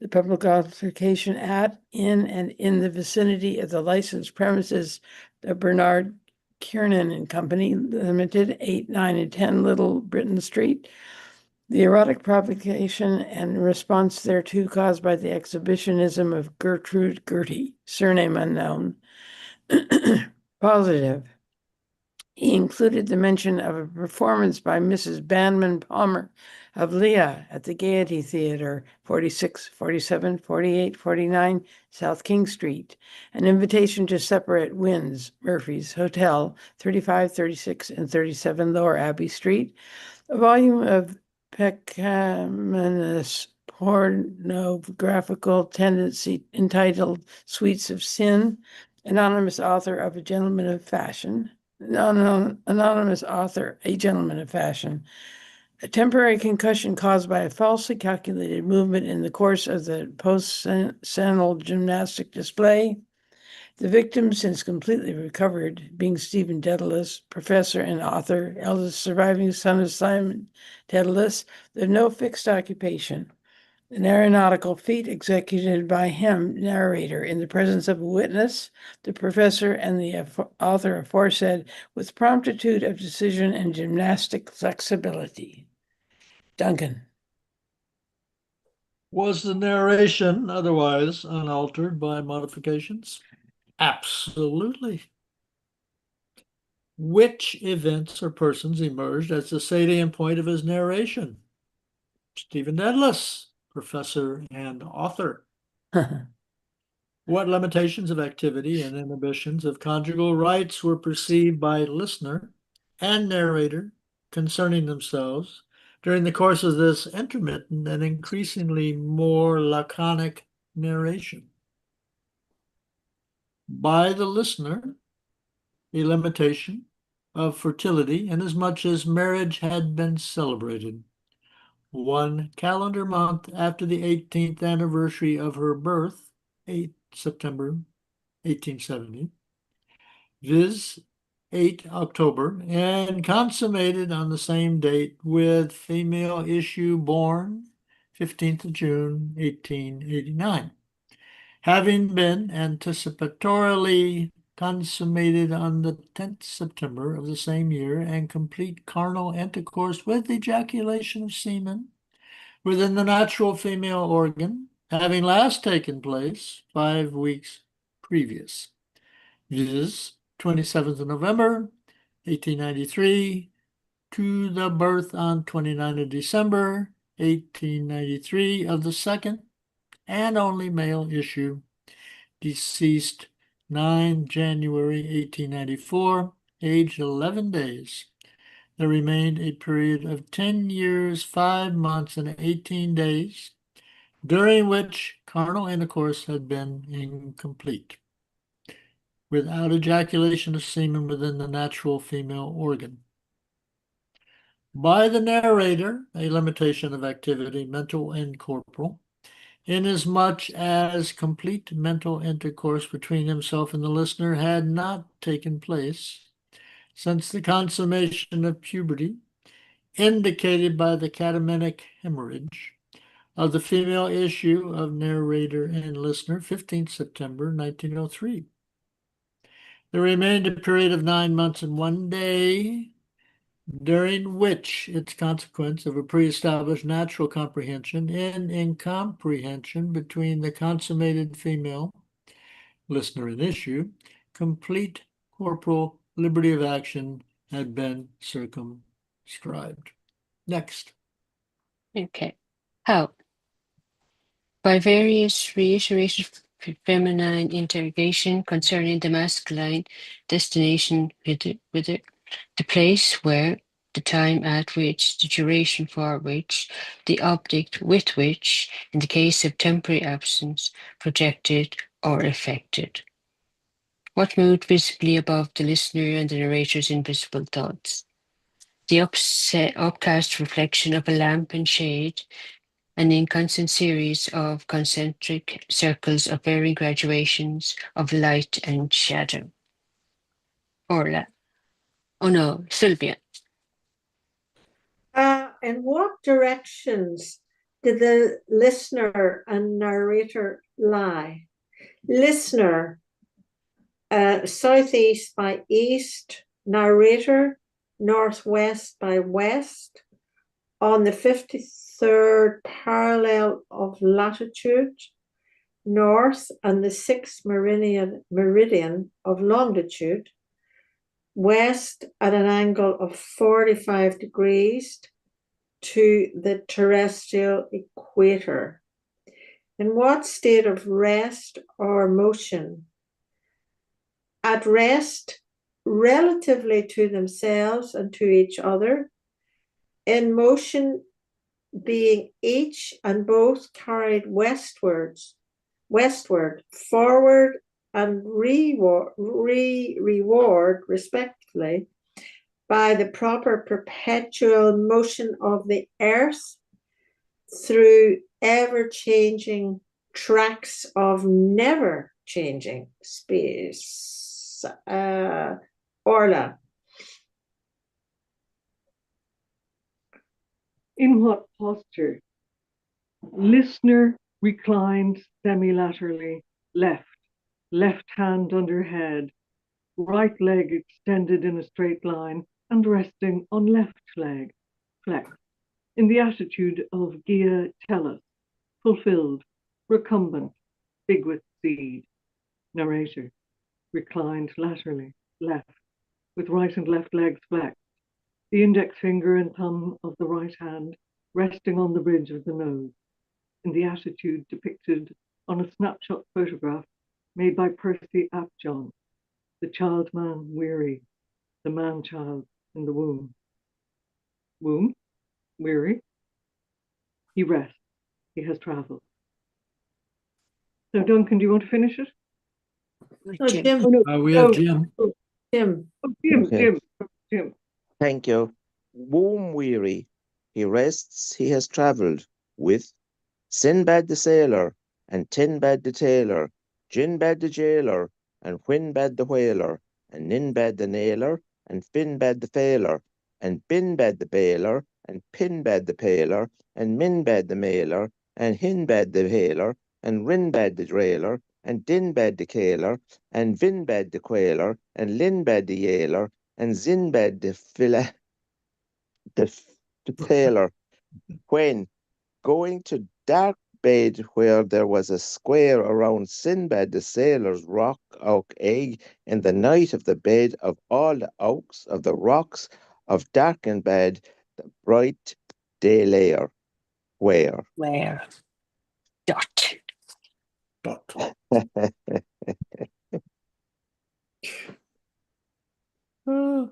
C: the public altercation at, in, and in the vicinity of the licensed premises of Bernard Kiernan and Company Limited, 8, 9, and 10 Little Britain Street. The erotic provocation and response thereto caused by the exhibitionism of Gertrude Gertie, surname unknown. Positive. He included the mention of a performance by Mrs. Banman Palmer of Leah at the Gaiety Theater, 46, 47, 48, 49 South King Street, an invitation to supper at Wynn's, Murphy's Hotel, 35, 36, and 37 Lower Abbey Street, a volume of peccaminous pornographical tendency entitled Sweets of Sin, anonymous author of A Gentleman of Fashion, anonymous author, A Gentleman of Fashion, a temporary concussion caused by a falsely calculated movement in the course of the post-senile gymnastic display. The victim, since completely recovered, being Stephen Dedalus, professor and author, eldest surviving son of Simon Dedalus, with no fixed occupation. An aeronautical feat executed by him, narrator, in the presence of a witness, the professor, and the author aforesaid, with promptitude of decision and gymnastic flexibility. Duncan.
A: Was the narration otherwise unaltered by modifications? Absolutely. Which events or persons emerged as the salient point of his narration? Stephen Dedalus, professor and author. What limitations of activity and inhibitions of conjugal rights were perceived by listener and narrator concerning themselves during the course of this intermittent and increasingly more laconic narration? By the listener, a limitation of fertility, inasmuch as marriage had been celebrated 1 calendar month after the 18th anniversary of her birth, 8 September 1870, viz. 8 October, and consummated on the same date with female issue born 15th of June 1889, having been anticipatorily consummated on the 10th September of the same year, and complete carnal intercourse with ejaculation of semen within the natural female organ having last taken place 5 weeks previous, viz. 27th of November 1893 to the birth on 29th of December 1893 of the second and only male issue, deceased 9 January 1894, aged 11 days. There remained a period of 10 years, 5 months, and 18 days, during which carnal intercourse had been incomplete, without ejaculation of semen within the natural female organ. By the narrator, a limitation of activity, mental and corporal, inasmuch as complete mental intercourse between himself and the listener had not taken place since the consummation of puberty, indicated by the catamenic hemorrhage of the female issue of narrator and listener, 15th September 1903. There remained a period of 9 months and 1 day, during which its consequence of a pre-established natural comprehension and incomprehension between the consummated female listener and issue, complete corporal liberty of action had been circumscribed. Next.
B: Okay. How? By various reiterated feminine interrogation concerning the masculine destination the place where, the time at which, the duration for which, the object with which, in the case of temporary absence, projected or affected. What moved visibly above the listener and the narrator's invisible thoughts? The upcast reflection of a lamp and shade, an inconstant series of concentric circles of varying graduations of light and shadow. Orla. Oh no, Sylvia.
E: In what directions did the listener and narrator lie? Listener, southeast by east, Narrator, northwest by west, on the 53rd parallel of latitude, north, and the 6th meridian of longitude, west at an angle of 45 degrees to the terrestrial equator. In what state of rest or motion? At rest, relatively to themselves and to each other, in motion, being each and both carried westward, forward, and reward, respectively, by the proper perpetual motion of the earth through ever-changing tracks of never-changing space. Orla.
F: In what posture? Listener reclined semilaterally, left hand under head, right leg extended in a straight line and resting on left leg, flexed, in the attitude of Gia Tellus, fulfilled, recumbent, big with seed. Narrator, reclined laterally, left, with right and left legs flexed, the index finger and thumb of the right hand resting on the bridge of the nose, in the attitude depicted on a snapshot photograph made by Percy Apjohn, the child man weary, the man child in the womb. Womb, weary. He rests, he has traveled. So Duncan, do you want to finish it?
E: Oh, Jim.
F: Oh, no.
A: We have Jim.
E: Jim.
F: Oh, Jim,
G: Okay.
F: Jim.
G: Thank you. Womb weary, he rests, he has travelled with Sinbad the sailor, and Tinbad the tailor, Jinbad the jailer, and Whinbad the whaler, and Ninbad the nailer, and Finbad the failer, and Binbad the baler, and Pinbad the paler, and Minbad the mailer, and Hinbad the hailer, and Rinbad the drailer, and Dinbad the caler, and Vinbad the quailer, and Linbad the yailer, and Zinbad the the paler, when going to dark bed where there was a square around Sinbad the sailor's rock oak egg, in the night of the bed of all the oaks of the rocks of darkened bed, the bright day layer. Where?
B: Where? Dot.
A: Uh,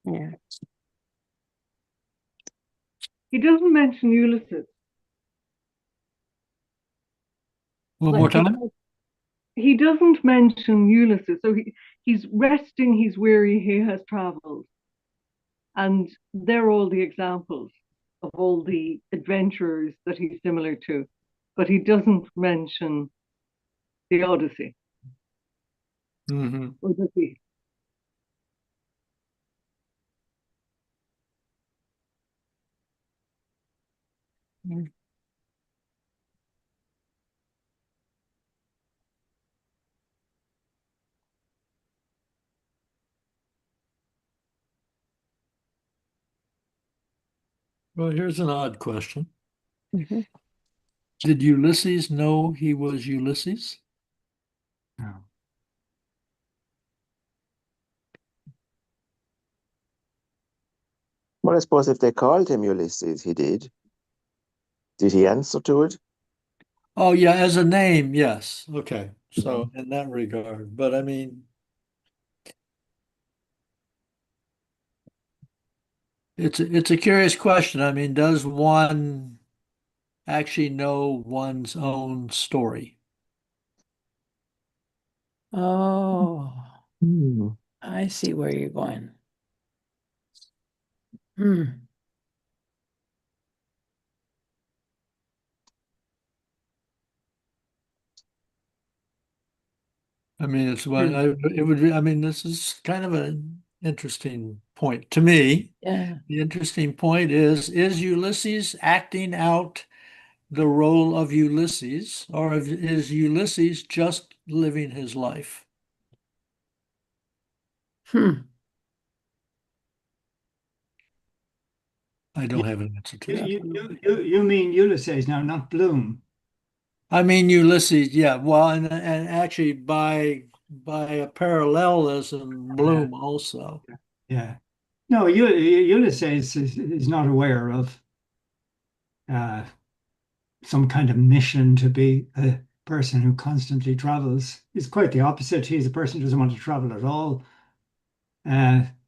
B: Yeah.
F: He doesn't mention Ulysses.
A: one more time.
F: He doesn't mention Ulysses. So he's resting, he's weary, he has traveled. And they're all the examples of all the adventurers that he's similar to. But he doesn't mention the Odyssey.
A: Mm-hmm.
F: Or does he?
B: Mm.
A: Well, here's an odd question.
B: Mhm.
A: Did Ulysses know he was Ulysses?
D: No.
G: Well, I suppose if they called him Ulysses, he did. Did he answer to it?
A: Oh, yeah, as a name, yes. Okay. So in that regard, but I mean, it's a curious question. I mean, does one actually know one's own story?
C: Oh,
G: Hmm.
C: I see where you're going. Hmm.
A: I mean, it's one. It would be. I mean, this is kind of an interesting point to me.
C: Yeah.
A: The interesting point is Ulysses acting out the role of Ulysses, or is Ulysses just living his life? I don't have an answer to that.
D: You mean Ulysses now, not Bloom.
A: I mean Ulysses, yeah. Well, and actually by a parallelism, Bloom also.
D: Yeah. No, Ulysses is not aware of uh, some kind of mission to be a person who constantly travels. He's quite the opposite. He's a person who doesn't want to travel at all.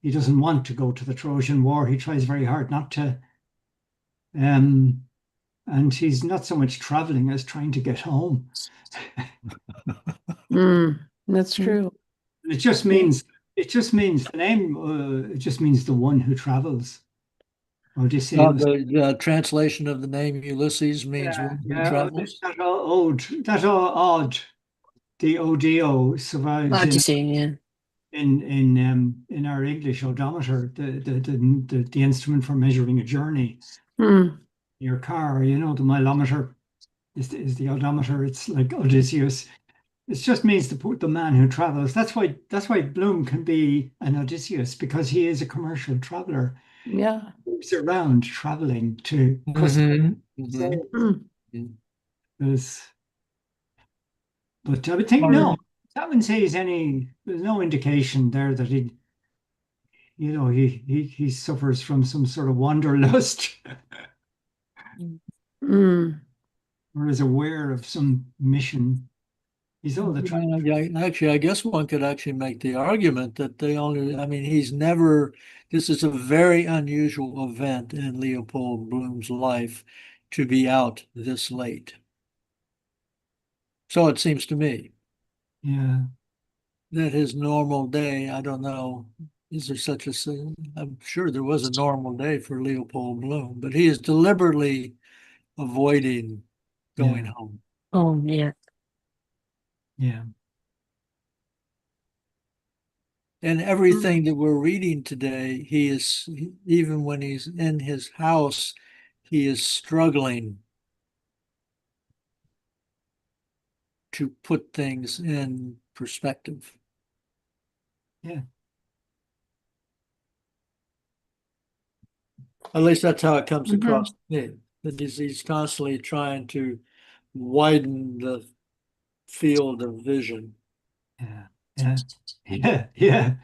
D: He doesn't want to go to the Trojan War. He tries very hard not to. And he's not so much traveling as trying to get home.
C: That's true.
D: It just means the name. It just means the one who travels. Odysseus.
A: The translation of the name Ulysses means
D: Yeah,
A: one who
D: yeah.
A: travels.
D: That odd. The ODO survives
B: Odyssey, yeah.
D: in our English odometer, the instrument for measuring a journey. Your car, the mileometer is the odometer. It's like Odysseus. It just means the man who travels. That's why Bloom can be an Odysseus, because he is a commercial traveler.
C: Yeah.
D: Moves around traveling to
A: Mhm,
D: customers.
A: mhm.
D: But I would think no. I wouldn't say there's no indication there that he suffers from some sort of wanderlust or is aware of some mission. He's all the time.
A: Yeah, actually, I guess one could actually make the argument that I mean, this is a very unusual event in Leopold Bloom's life to be out this late. So it seems to me
D: Yeah.
A: that his normal day, I don't know, is there such a thing? I'm sure there was a normal day for Leopold Bloom, but he is deliberately avoiding going
D: Yeah.
A: home.
B: Oh, yeah.
D: Yeah.
A: And everything that we're reading today, even when he's in his house, he is struggling to put things in perspective.
D: Yeah.
A: At least that's how it comes across to me. That he's constantly trying to widen the field of vision.
D: Yeah. Yeah. Yeah. Yeah.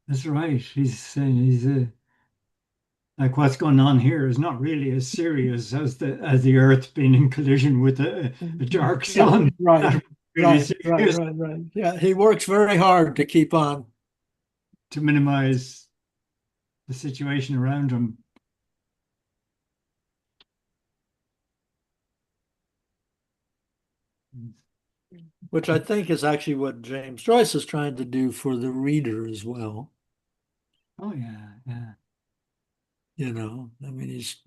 D: That's right. He's like what's going on here is not really as serious as the Earth being in collision with a dark
A: Yeah,
D: sun.
A: right,
D: Not really
A: right.
D: serious.
A: Yeah, he works very hard to keep on.
D: To minimize the situation around him.
A: Which I think is actually what James Joyce is trying to do for the reader as well.
D: Oh yeah, yeah.
A: I mean, he's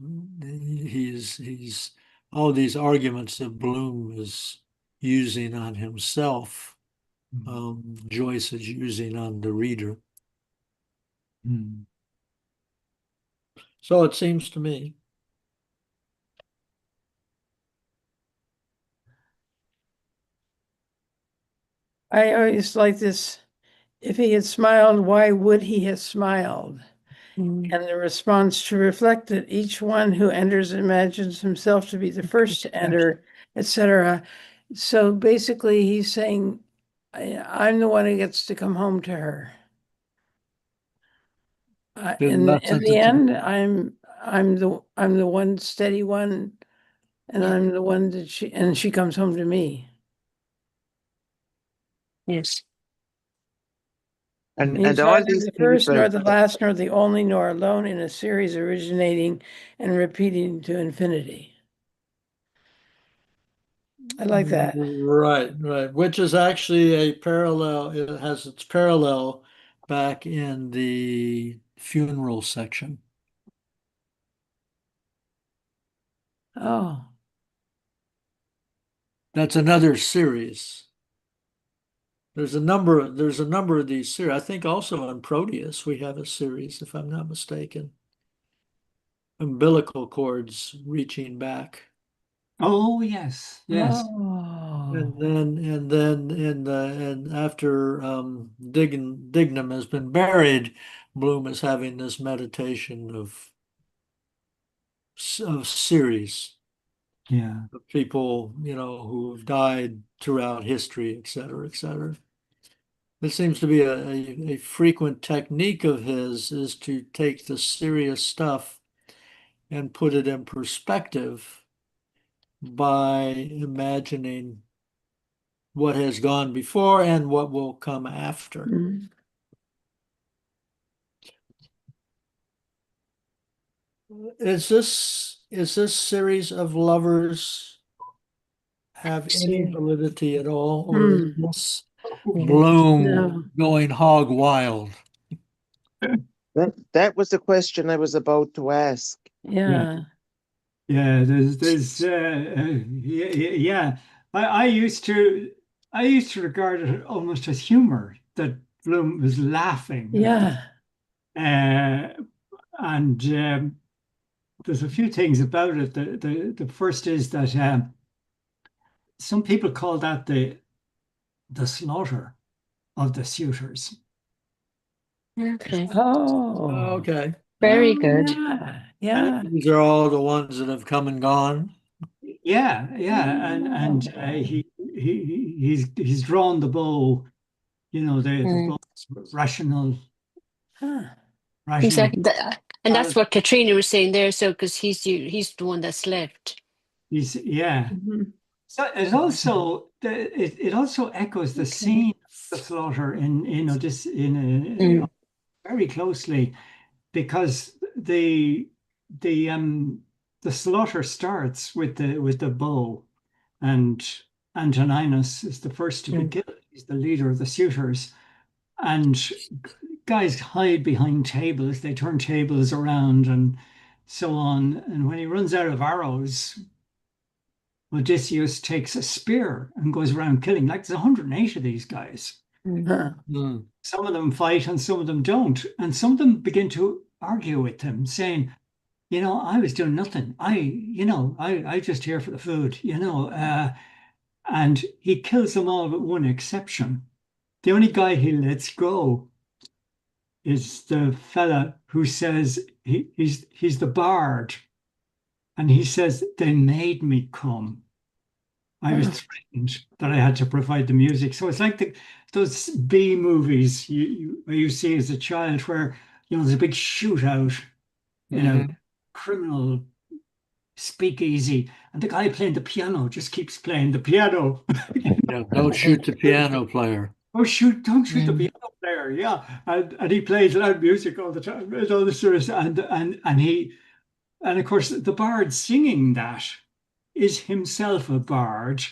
A: all these arguments that Bloom is using on himself, Joyce is using on the reader. So it seems to me.
C: I always like this. If he had smiled, why would he have smiled? And the response to reflect that each one who enters imagines himself to be the first to enter, etc. So basically, he's saying, I'm the one who gets to come home to her. In the end, I'm the one steady one, and I'm the one that she comes home to me.
B: Yes.
C: He's
G: And all
C: neither
G: these
C: the first, nor
G: people,
C: the last, nor the only, nor alone in a series originating and repeating to infinity. I like that.
A: Right. Which is actually a parallel. It has its parallel back in the funeral section.
C: Oh,
A: That's another series. There's a number of these series. I think also on Proteus we have a series, if I'm not mistaken. Umbilical cords reaching back.
D: Oh, yes, yes.
C: Oh.
A: And after Dignam has been buried, Bloom is having this meditation of series
D: Yeah.
A: of people, who've died throughout history, et cetera, et cetera. It seems to be a frequent technique of his is to take the serious stuff and put it in perspective by imagining what has gone before and what will come after.
C: Mm.
A: Is this series of lovers have any
B: Absolutely.
A: validity at all, or is
C: Mm.
A: this
B: No.
A: Bloom
C: No.
A: going hog wild?
G: That was the question I was about to ask.
D: Yeah.
C: Yeah.
D: Yeah, there's yeah, yeah. I used to regard it almost as humor that Bloom was laughing at
C: Yeah.
D: and there's a few things about it. The first is that some people call that the slaughter of the suitors.
B: Okay.
C: Oh.
A: Okay.
B: Very
C: Oh,
B: good.
C: yeah.
D: And
C: Yeah.
A: These are all the ones that have come and gone.
D: yeah, yeah, and he's drawn the bow. You know, the
B: Mm.
D: bow's rational,
C: Huh.
D: rational.
B: Exactly. And that's what Katrina was saying there. So, because he's the one that's left.
D: He's yeah.
C: Mhm.
D: So it also echoes the
B: Okay.
D: scene of the slaughter in Odysseus
B: Mm.
D: very closely because the the slaughter starts with the bow and Antoninus is the first to be
B: Mm.
D: killed. He's the leader of the suitors and guys hide behind tables. They turn tables around and so on. And when he runs out of arrows, Odysseus takes a spear and goes around killing. Like there's 108 of these guys.
B: Mm.
C: Huh.
A: Hmm.
D: Some of them fight and some of them don't. And some of them begin to argue with him, saying, I was doing nothing. I just here for the food, and he kills them all with one exception. The only guy he lets go is the fella who says he's the bard. And he says, they made me come. I was
C: Huh.
D: threatened that I had to provide the music. So it's like those B movies you see as a child where, there's a big shootout in a
B: Mm.
D: criminal speakeasy, and the guy playing the piano just keeps playing the piano.
A: Yeah, don't shoot the piano player.
D: Oh, don't shoot the
B: Mm.
D: piano player. Yeah. And he plays loud music all the time. And all this sort of stuff. And of course the bard singing that is himself a bard.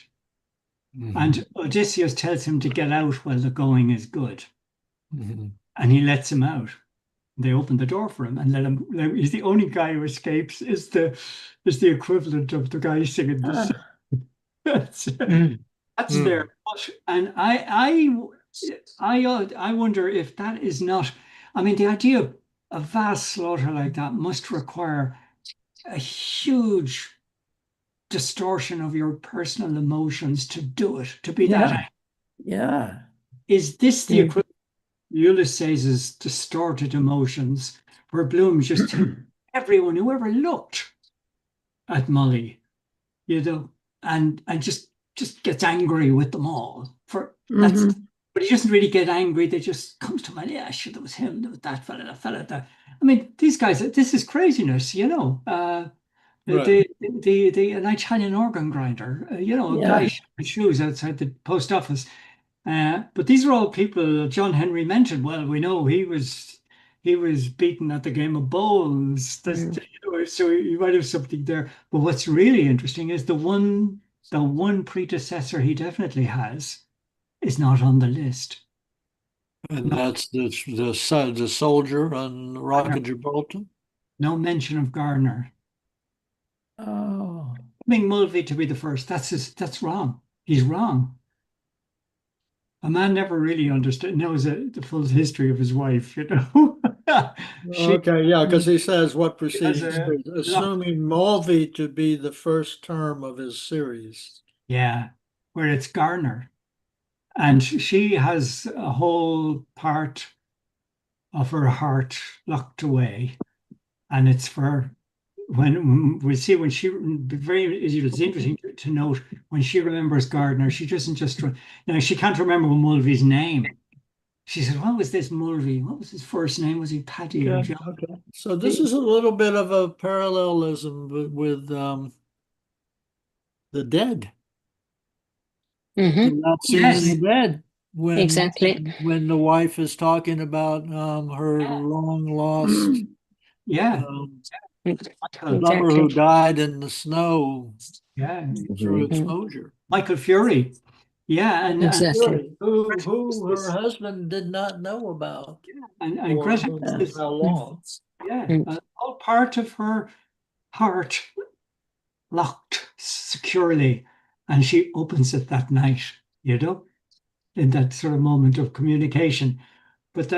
A: Mhm.
D: And Odysseus tells him to get out while the going is good.
A: Mhm.
D: And he lets him out. They open the door for him and he's the only guy who escapes is the equivalent of the guy singing the
C: Huh.
D: song. That's,
B: Mm.
D: that's
A: Hmm.
D: there. And I wonder if that is not, I mean, the idea of a vast slaughter like that must require a huge distortion of your personal emotions to do it, to be that
C: Yeah.
D: angry.
C: Yeah.
D: Is this the
B: Mm.
D: equivalent of Ulysses's distorted emotions, where Bloom just tells everyone who ever looked at Molly, and just gets angry with them all for that's.
C: Mhm.
D: But he doesn't really get angry. They just comes to mind. Yeah, sure, there was him, there was that fella, that fella, that. I mean, these guys. This is craziness,
A: Right.
D: an Italian organ grinder, a guy
C: Yeah.
D: shining shoes outside the post office. But these are all people John Henry mentioned. Well, we know he was beaten at the game of bowls.
B: Mm.
D: So he might have something there. But what's really interesting is the one predecessor he definitely has is not on the list.
A: And
D: No,
A: that's the soldier on the Rock of Gibraltar.
D: no mention of Gardner.
C: Oh.
D: Claiming Mulvey to be the first. That's wrong. He's wrong. A man never really knows the full history of his wife. She
A: Okay, yeah, because he says what
D: has
A: preceding
D: a
A: series,
D: lock.
A: assuming Mulvey to be the first term of his series.
D: Yeah, where it's Garner. And she has a whole part of her heart locked away. And it's for when we see when she it's interesting to note when she remembers Gardner, she doesn't just now she can't remember Mulvey's name. She said, "What was this Mulvey? What was his first name? Was he Paddy or
A: Okay,
D: John?"
A: okay. So this is a little bit of a parallelism with the dead.
B: Hmm.
A: In that scene in
D: Yes,
A: the bed
B: Exactly.
A: when the wife is talking about her long lost
D: yeah,
A: um,
D: Michael,
A: lover who
B: Exactly.
A: died in the snow
D: yeah,
A: through
G: Mhm.
B: Mm,
A: exposure.
D: Michael Fury, yeah, and
B: exactly.
A: Fury, who her husband did not know about
D: and
A: for
D: Greta
A: who knows
D: says,
A: how
B: Mm,
A: long.
D: yeah,
B: mm,
D: all part of her heart locked securely, and she opens it that night, you know, in that sort of moment of communication. But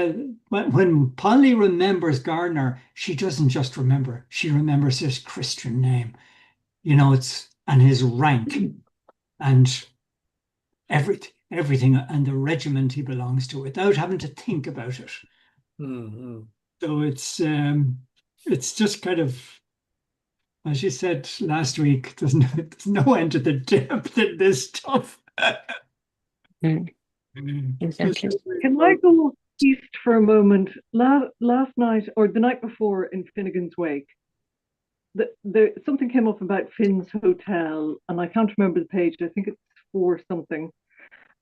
D: when Polly remembers Gardner, she doesn't just remember; she remembers his Christian name, you know, it's and his rank and everything, and the regiment he belongs to, without having to think about it.
A: Mhm.
D: So it's just kind of, as you said last week, there's no end to the depth in this stuff.
B: mm,
D: Just
B: exactly.
F: Can I go east for a moment? Last night or the night before in Finnegan's Wake, something came up about Finn's Hotel, and I can't remember the page. I think it's four something,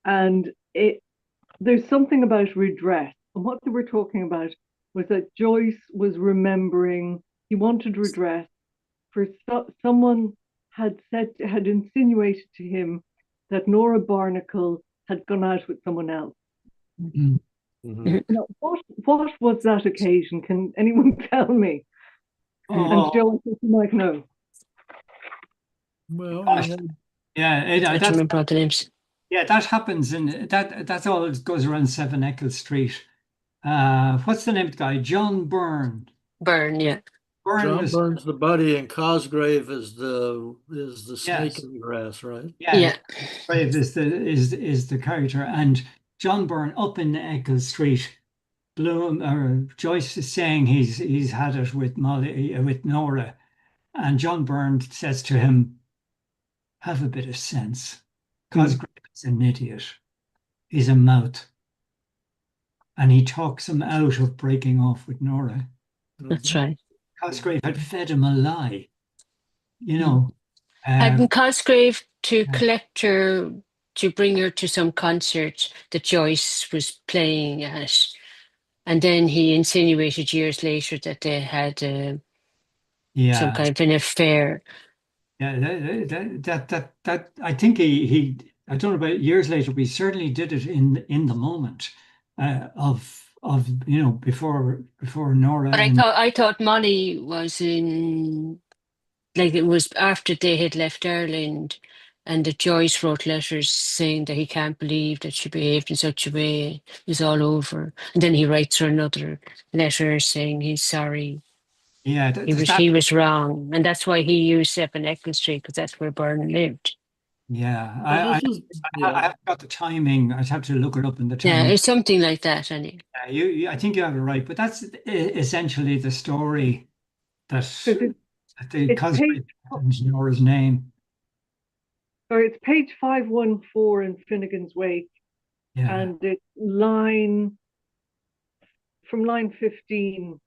F: and there's something about redress. And what they were talking about was that Joyce was remembering he wanted redress for someone had insinuated to him that Nora Barnacle had gone out with someone else.
D: mm.
A: Mhm.
B: Mhm.
F: Now, what was that occasion? Can anyone tell me? And
D: Oh,
F: Joyce, if you might know.
A: Well,
D: gosh. Yeah,
B: I don't remember all the names.
D: that happens in that's all goes around Seven Eccles Street. What's the name of the guy? John Byrne.
B: Burn, yeah.
D: Byrne
A: John
D: was,
A: Burns the buddy and Cosgrave is the snake
D: yes,
A: in the grass, right?
D: yeah.
B: Yeah.
D: Brave is the character, and John Byrne up in Eccles Street. Bloom or Joyce is saying he's had it with Molly with Nora, and John Byrne says to him, "Have a bit of sense. Cosgrave is an idiot. He's a mouth." And he talks him out of breaking off with Nora.
B: That's
A: Mhm.
B: right.
D: Cosgrave had fed him a lie, you
B: Mm.
D: know. Uh,
B: Hadn't Cosgrave to
D: yeah,
B: collect her to bring her to some concert that Joyce was playing at, and then he insinuated years later that they had some
D: yeah,
B: kind of an affair.
D: yeah. That I think he I don't know about years later, but he certainly did it in the moment of before Nora
B: But
D: and
B: I thought Molly was in, like, it was after they had left Ireland, and that Joyce wrote letters saying that he can't believe that she behaved in such a way. It was all over, and then he writes her another letter saying he's sorry.
D: yeah. There's that.
B: He was wrong, and that's why he used Seven Eccles Street, because that's where Byrne lived.
D: Yeah,
A: Well, this is
D: I
A: yeah.
D: haven't got the timing. I'd have to look it up in the
B: Yeah,
D: timing.
B: it's something like that. Anyway.
D: I think you have it right, but that's essentially the story that
F: Because
D: the
F: it's page
D: Cosgrave and Nora's name.
F: sorry, it's page 514 in Finnegan's Wake,
D: Yeah,
F: and it's line from line 15.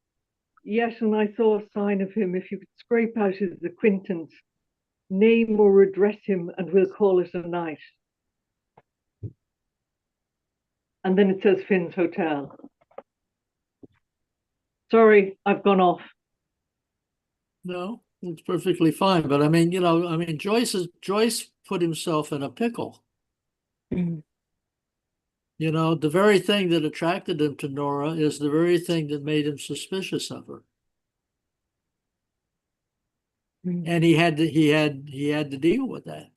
F: Yes, and I saw a sign of him. If you could scrape out his acquaintance, name or address him, and we'll call it a night. And then it says Finn's Hotel. Sorry, I've gone off.
A: No, it's perfectly fine. But I mean, Joyce put himself in a pickle.
B: Mm.
A: You know, the very thing that attracted him to Nora is the very thing that made him suspicious of her.
B: Mm.
A: And he had to deal with that.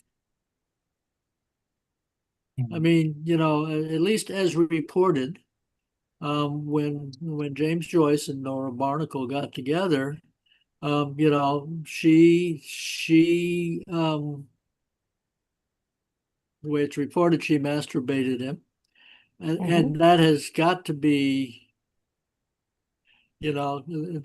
A: I mean, at least as reported, when James Joyce and Nora Barnacle got together, the way it's reported, she masturbated him, and that has got to be,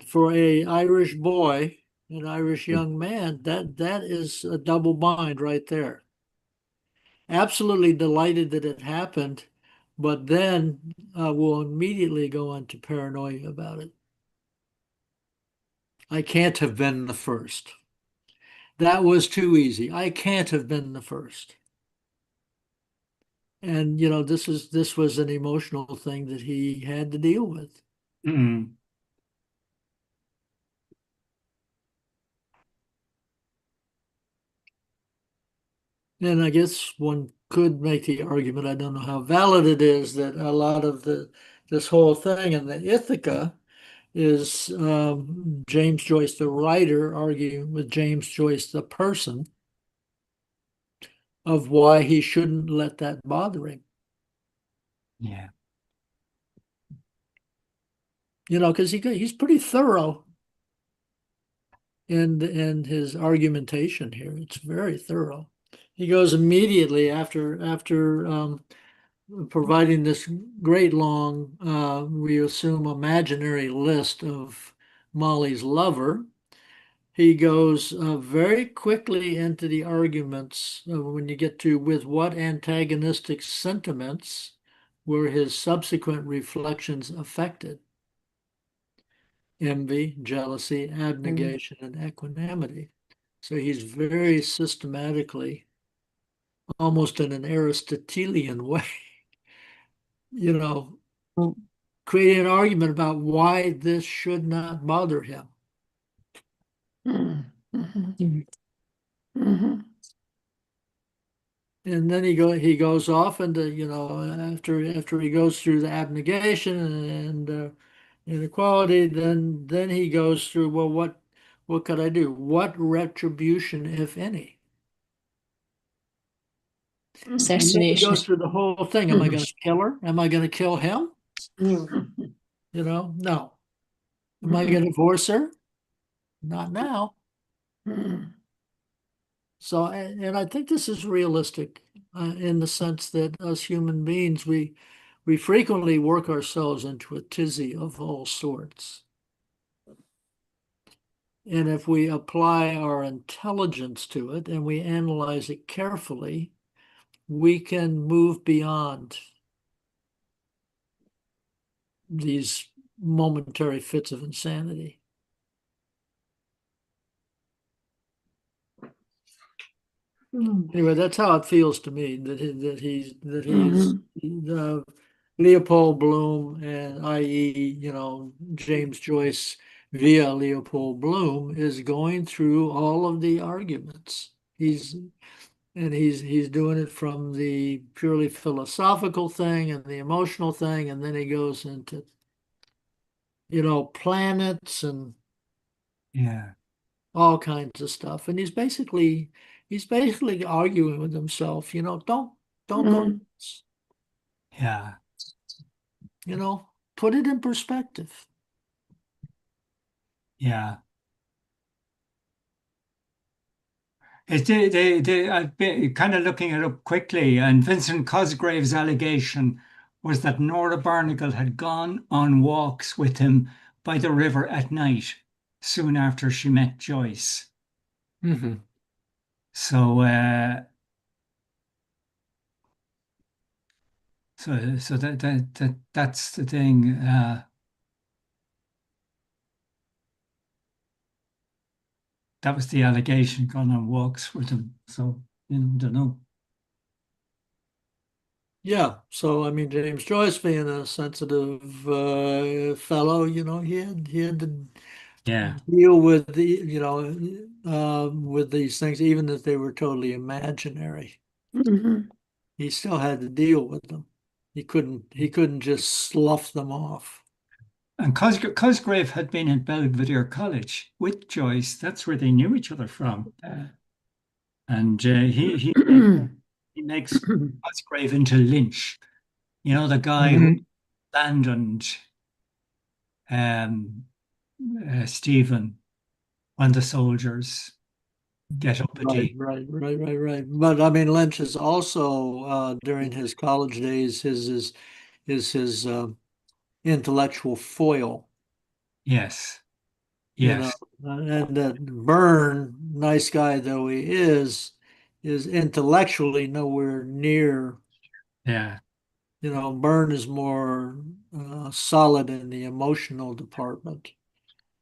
A: for a Irish boy, an Irish young man, that is a double bind right there. Absolutely delighted that it happened, but then will immediately go into paranoia about it. I can't have been the first. That was too easy. I can't have been the first. And this was an emotional thing that he had to deal with.
D: Mm.
A: And I guess one could make the argument, I don't know how valid it is, that a lot of this whole thing and the Ithaca is James Joyce, the writer, arguing with James Joyce, the person, of why he shouldn't let that bother him.
D: Yeah.
A: Because he's pretty thorough in his argumentation here. It's very thorough. He goes immediately after providing this great long, we assume, imaginary list of Molly's lover. He goes very quickly into the arguments when you get to with what antagonistic sentiments were his subsequent reflections affected: envy, jealousy, abnegation, and equanimity. So he's very systematically, almost in an Aristotelian way, you know, creating an argument about why this should not bother him. And then he goes off into, after he goes through the abnegation and inequality, then he goes through, well, what could I do? What retribution, if any? And then he
B: Assassination.
A: goes through the whole thing. Am I going to kill her? Am I going to kill him? No. Am I going to divorce her? Not now. So, and I think this is realistic in the sense that as human beings, we frequently work ourselves into a tizzy of all sorts. And if we apply our intelligence to it and we analyze it carefully, we can move beyond these momentary fits of insanity. Anyway, that's how it feels to me he's Leopold Bloom, and i.e., James Joyce via Leopold Bloom is going through all of the arguments. He's doing it from the purely philosophical thing and the emotional thing, and then he goes into planets and all kinds of stuff. And he's basically arguing with himself, don't go nuts.
D: Yeah.
A: Put it in perspective.
D: Yeah. I've been kind of looking it up quickly, and Vincent Cosgrave's allegation was that Nora Barnacle had gone on walks with him by the river at night soon after she met Joyce.
A: Mm-hmm.
D: So that's the thing. That was the allegation, gone on walks with him. So, don't know.
A: Yeah. So, I mean, James Joyce being a sensitive fellow, he had to deal with with these things, even if they were totally imaginary. He still had to deal with them. He couldn't just slough them off.
D: And Cosgrave had been in Belvedere College with Joyce. That's where they knew each other from. And he makes Cosgrave into Lynch. The guy who abandoned Stephen when the soldiers get uppity.
A: Right. But I mean, Lynch is also during his college days, his intellectual foil,
D: Yes,
A: you know,
D: yes,
A: and that Byrne, nice guy though he is intellectually nowhere near.
D: yeah.
A: You know, Byrne is more solid in the emotional department,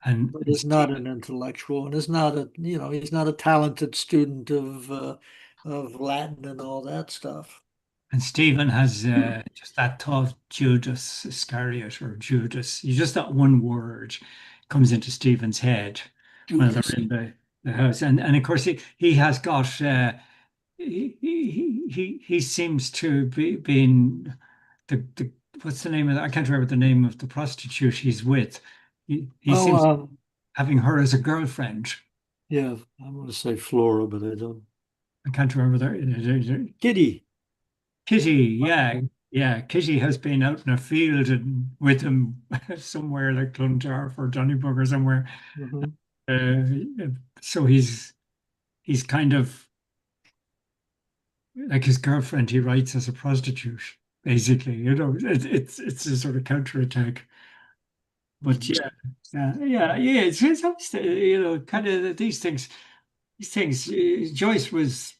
A: but
D: And
A: is not an intellectual, and is not a, you know, he's not a talented student of Latin and all that stuff.
D: Stephen has just that thought, Judas Iscariot or Judas. You just that one word comes into Stephen's head while they're
A: Judas.
D: in the house, and of course he has got he seems to be being the what's the name of that? I can't remember the name of the prostitute he's with. He
A: Oh,
D: seems having her as a girlfriend.
A: yeah, I'm going to say Flora, but I don't.
D: I can't remember the
A: Kitty.
D: Kitty, yeah, yeah. Kitty has been out in a field and with him somewhere like Clontarf or Donnybrook or somewhere.
A: Mhm.
D: So he's kind of like his girlfriend. He writes as a prostitute, basically. You know, it's a sort of counterattack. But yeah. It's always, you know, kind of these things. These things. Joyce was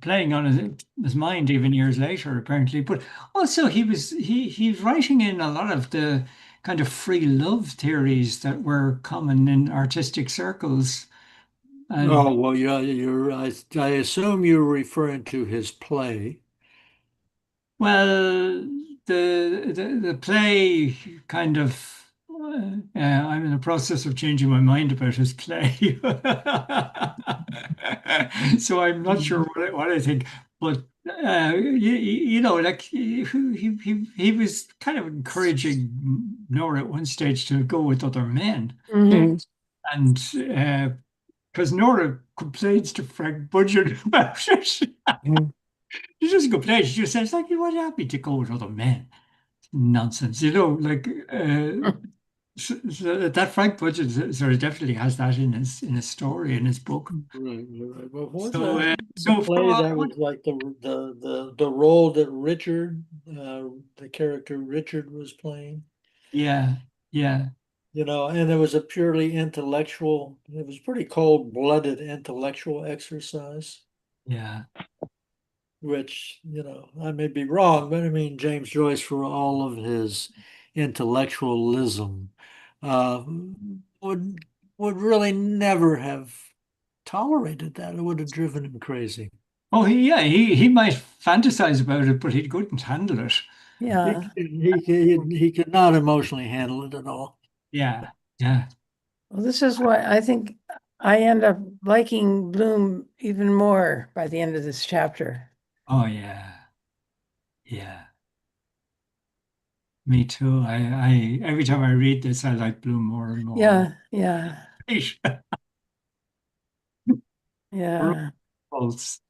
D: playing on his mind even years later, apparently. But also he's writing in a lot of the kind of free love theories that were common in artistic circles. And
A: Oh, well, yeah, I assume you're referring to his play.
D: well, the play kind of. I'm in the process of changing my mind about his play, so I'm not sure what I think. But you know, like he was kind of encouraging Nora at one stage to go with other men,
C: Mhm.
B: Mm.
D: and because Nora complains to Frank Budgeon about it, she doesn't complain. She just says like, "You want happy to go with other men." Nonsense, you know, like. So that Frank Budgeon sort of definitely has that in his story in his book.
A: Right. Well, what was
D: So
A: the
D: so
A: play that was like the role that Richard, the character Richard was playing?
D: yeah, yeah,
A: You know, and it was a purely intellectual, it was pretty cold-blooded intellectual exercise,
D: yeah.
A: which, you know, I may be wrong, but I mean, James Joyce, for all of his intellectualism, uh, would would really never have tolerated that. It would have driven him crazy.
D: Oh, he might fantasize about it, but he couldn't handle it.
C: Yeah.
A: He could not emotionally handle it at all.
D: Yeah, yeah.
C: Well, this is why I think I end up liking Bloom even more by the end of this chapter.
D: Oh, yeah, yeah. Me too. I every time I read this, I like Bloom more and more.
C: Yeah. Yeah.
D: False.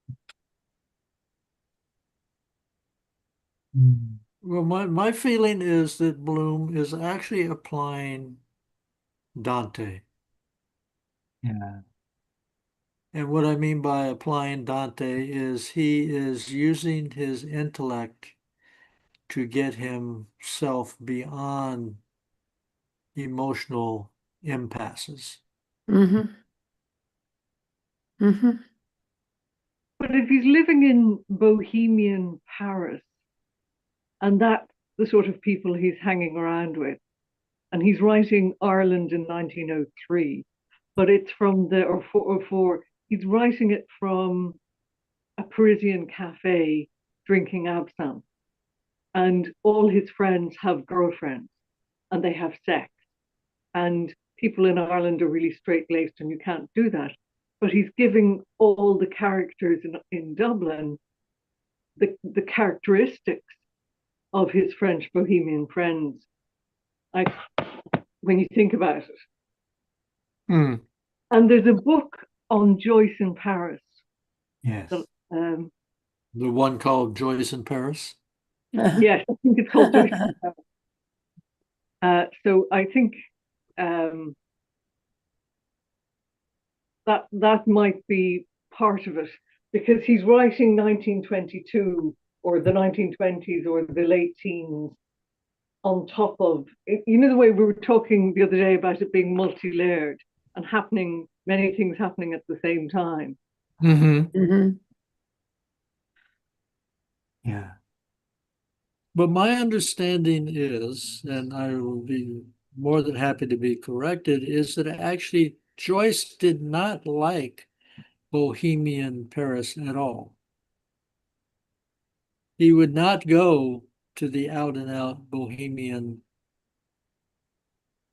D: Mm,
A: Well, my feeling is that Bloom is actually applying Dante.
D: yeah,
A: And what I mean by applying Dante is he is using his intellect to get himself beyond emotional impasses.
C: Mm-hmm. Mm-hmm.
F: But if he's living in Bohemian Paris, and that's the sort of people he's hanging around with, and he's writing Ireland in 1903, but it's from the, or for, he's writing it from a Parisian cafe drinking absinthe. And all his friends have girlfriends and they have sex. And people in Ireland are really straight laced and you can't do that. But he's giving all the characters in Dublin the characteristics of his French bohemian friends. Like when you think about it.
A: Hmm.
F: And there's a book on Joyce in Paris.
D: yes.
F: That,
A: The one called Joyce in Paris.
F: yes, I think it's called Joyce in Paris. So I think that might be part of it, because he's writing 1922 or the 1920s or the late teens on top of, the way we were talking the other day about it being multi-layered and many things happening at the same time.
C: Mm-hmm.
D: Yeah.
A: But my understanding is, and I will be more than happy to be corrected, is that actually Joyce did not like Bohemian Paris at all. He would not go to the out and out Bohemian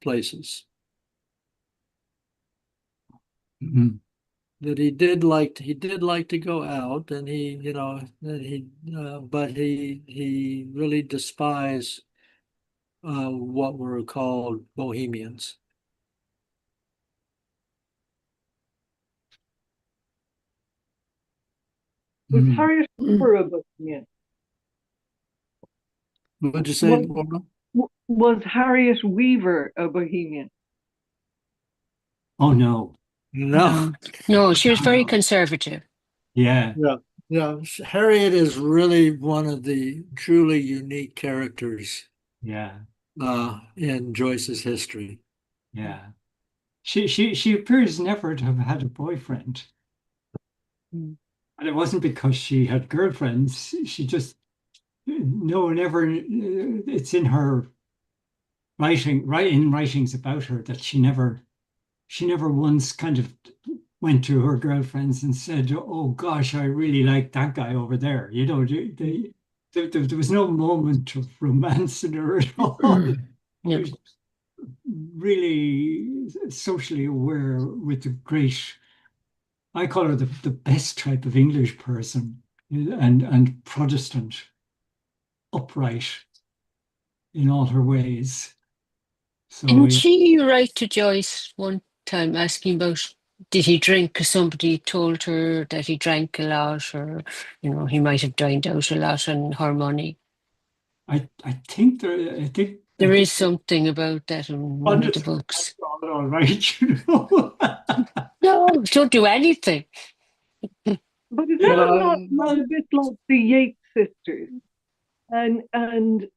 A: places.
D: Mhm.
A: That he did like to go out, and but he really despised what were called Bohemians.
F: Was
D: Mhm.
F: Harriet Weaver a Bohemian?
A: Would you say,
F: Was,
A: Laura?
F: was Harriet Weaver a Bohemian?
D: Oh no.
A: No.
B: No, she was very
D: No.
B: conservative.
D: Yeah.
A: Yeah. Yeah. Harriet is really one of the truly unique characters
D: Yeah.
A: in Joyce's history.
D: Yeah. She appears never to have had a boyfriend.
B: Mm.
D: And it wasn't because she had girlfriends. She just, no one ever, it's in her writings about her that she never once kind of went to her girlfriends and said, "Oh gosh, I really like that guy over there." There was no moment of romance in her at all. She
B: No.
D: was really socially aware with the great, I call her the best type of English person, and Protestant, upright in all her ways. So
B: Didn't she write to Joyce one time asking about did he drink? Because somebody told her that he drank a lot, or he might have dined out a lot on her money.
D: I
B: There
D: think
B: is something about that in one of the
D: pundits
B: books.
D: all right.
B: No, don't do anything.
F: But is
A: Well,
F: that not a bit like the Yates sisters? And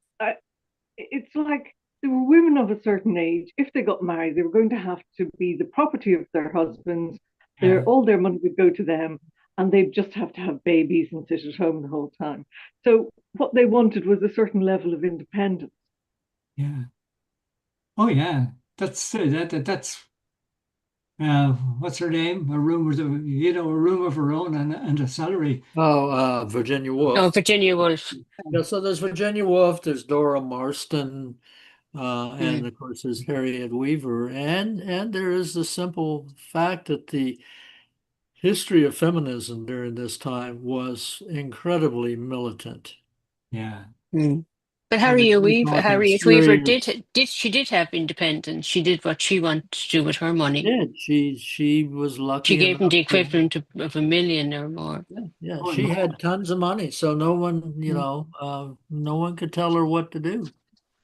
F: it's like they were women of a certain age. If they got married, they were going to have to be the property of their husbands.
D: Yeah.
F: All their money would go to them, and they'd just have to have babies and sit at home the whole time. So what they wanted was a certain level of independence.
D: Yeah. Oh yeah. That's what's her name? A room of her own and a salary.
A: Virginia
B: Oh,
A: Woolf.
B: Virginia Woolf.
A: Yeah, so there's Virginia Woolf, there's Dora Marston, and
B: Mm.
A: of course there's Harriet Weaver, and there is the simple fact that the history of feminism during this time was incredibly militant.
D: Yeah.
B: Mm. But
A: I mean, we're talking
B: Harriet Weaver
A: serious.
B: did have independence. She did what she wanted to do with her money.
A: She was
B: She
A: lucky
B: gave him
A: enough
B: the
A: to.
B: equivalent of $1 million or more.
A: Yeah,
D: Oh
A: she
D: yeah.
A: had tons of money, so no one,
B: Mm.
A: no one could tell her what to do.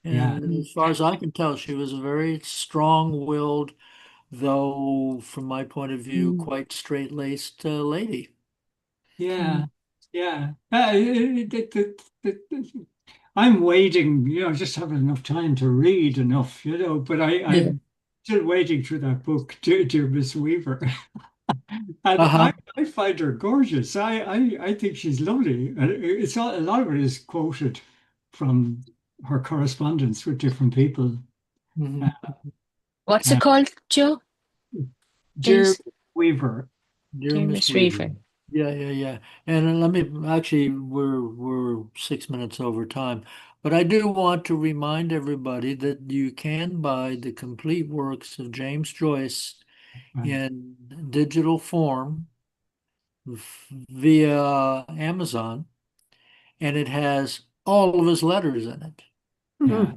D: Yeah.
A: And
B: Mm.
A: as far as I can tell, she was a very strong-willed, though, from my point of view,
B: Mm.
A: quite straight-laced lady.
D: Yeah.
B: Mm.
D: Yeah. I'm waiting, just having enough time to read enough, but
B: Yeah.
D: I'm still waiting for that book, dear Miss Weaver. And
A: Uh-huh.
D: I find her gorgeous. I think she's lovely. And a lot of it is quoted from her correspondence with different people. Uh,
A: Mhm.
B: What's it
D: uh,
B: called, Joe?
D: dear
B: Please,
D: Weaver.
A: Dear
B: dear
A: Miss
B: Miss
A: Weaver.
B: Weaver.
A: Yeah, yeah, yeah. And let me actually, we're 6 minutes over time, but I do want to remind everybody that you can buy the complete works of James Joyce
D: Right.
A: in digital form via Amazon, and it has all of his letters in it.
D: Yeah.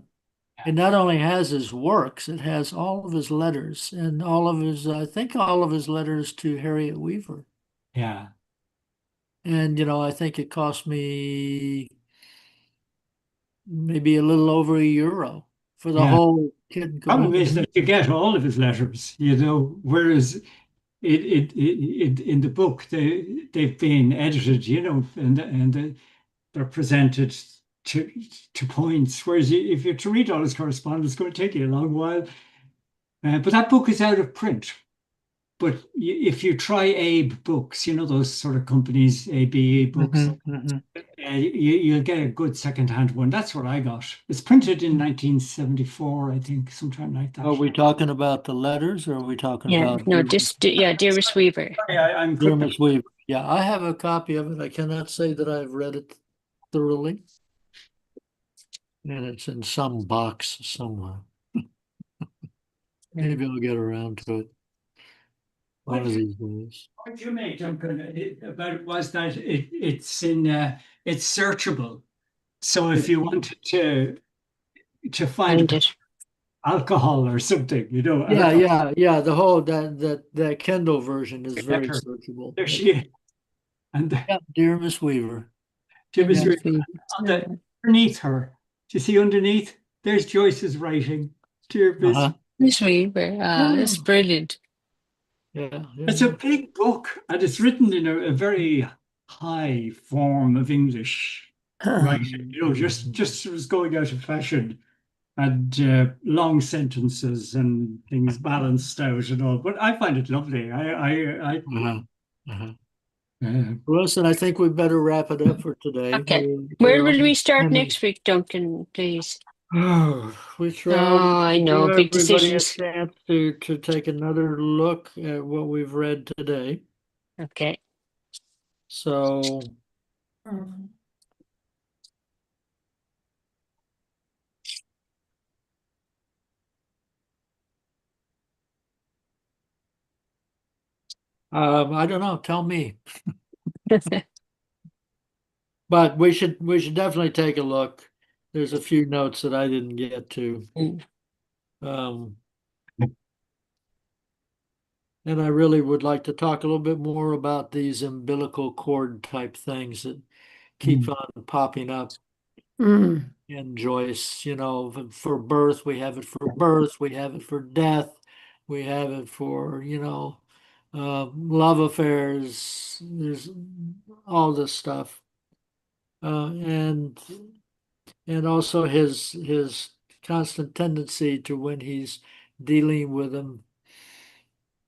A: It not only has his works, it has all of his letters and all of his, I think all of his letters to Harriet Weaver.
D: Yeah.
A: And, I think it cost me maybe a little over €1. for the
D: Yeah.
A: whole kid and
D: Problem
A: caboodle.
D: is that you get all of his letters, you know, whereas in the book they've been edited, you know, and they're presented to points. Whereas if you're to read all his correspondence, it's going to take you a long while. But that book is out of print. But if you try Abe Books, you know, those sort of companies, ABE Books, you'll get a good second-hand one. That's what I got. It's printed in 1974, I think, sometime like that.
A: Are we talking about the letters, or are we talking
B: Yeah,
A: about?
B: no, Dearest Weaver.
D: Sorry, I'm
A: Dear
D: quick.
A: Miss Weaver. Yeah, I have a copy of it. I cannot say that I've read it thoroughly. And it's in some box somewhere. Maybe I'll get around to it one of these days.
D: What you made, Duncan, about it was that it's searchable. So if you wanted to find
B: Find it.
D: alcohol or something, you know.
A: Yeah. The whole that Kindle version is very
D: There
A: searchable.
D: there she is. And
A: Yeah, Dear Miss Weaver.
D: she was
B: Dearest
D: really
B: Weaver.
D: underneath her. Do you see underneath? There's Joyce's writing. Dear Miss.
A: Uh-huh.
B: Miss Weaver. Ah, that's brilliant.
A: Yeah.
D: It's a big book, and it's written in a very high form of English writing. You know, just was going out of fashion, and long sentences and things balanced out and all. But I find it lovely.
A: Uh-huh.
D: Uh,
A: Listen, I think we better wrap it up for today.
B: Okay.
A: We're
B: Where will we start
A: on-
B: next week, Duncan, please?
A: We try
B: Oh, I know,
A: give
B: big
A: everybody
B: decisions.
A: a chance to take another look at what we've read today.
B: Okay.
A: So I don't know, tell me. But we should definitely take a look. There's a few notes that I didn't get to.
B: Mm.
A: And I really would like to talk a little bit more about these umbilical cord type things that keep on popping up in Joyce. You know, for birth, we have it for birth, we have it for death, we have it for, love affairs, there's all this stuff. And also his constant tendency to, when he's dealing with them,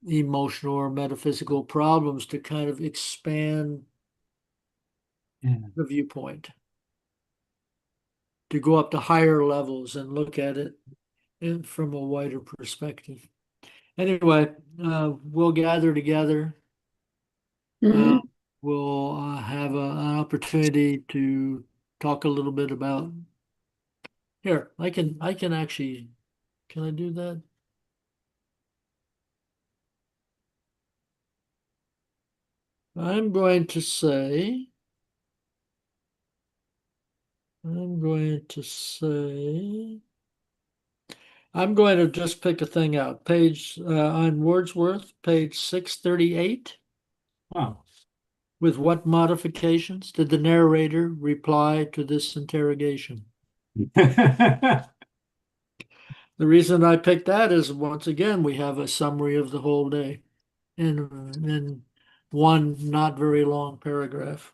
A: emotional or metaphysical problems, to kind of expand the viewpoint, to go up to higher levels and look at it from a wider perspective. Anyway, we'll gather together. We'll have an opportunity to talk a little bit about. Here, I can actually, can I do that? I'm going to say, I'm going to just pick a thing out. Page on Wordsworth, page 638.
D: wow.
A: With what modifications did the narrator reply to this interrogation? The reason I picked that is, once again, we have a summary of the whole day in one not very long paragraph.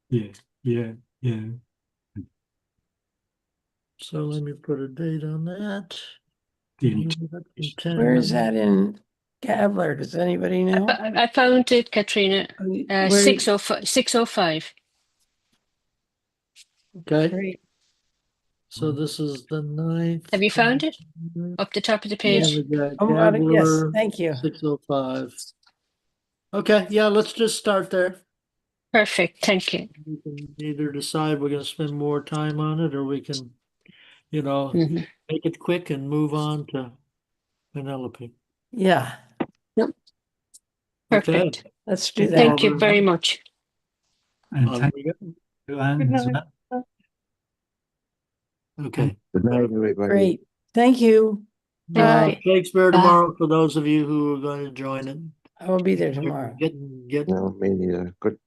D: Yeah.
A: So let me put a date on that.
C: Where is that in Gabler? Does anybody know?
B: I found it, Katrina.
C: Where-
B: 605.
A: Okay,
C: Great.
A: so this is the 9th.
B: Have you found it? Up the top of the
A: Yeah,
B: page?
A: we got
C: Yes,
A: Gabler,
C: thank you.
A: 605. Okay, yeah, let's just start there.
B: Perfect, thank you.
A: We can either decide we're going to spend more time on it, or we can,
B: Mhm.
A: make it quick and move on to Penelope.
C: Yeah,
B: Perfect.
A: Okay.
C: let's do that.
B: Thank you very much.
D: And
A: On
D: thank
A: we go.
D: you, Anne, as well.
A: Okay.
G: Good night, everybody.
C: Great. Thank you. Bye.
A: Shakespeare
B: Bye.
A: tomorrow for those of you who are going to join it.
C: I will be there tomorrow.
A: Get
G: No, me neither. Good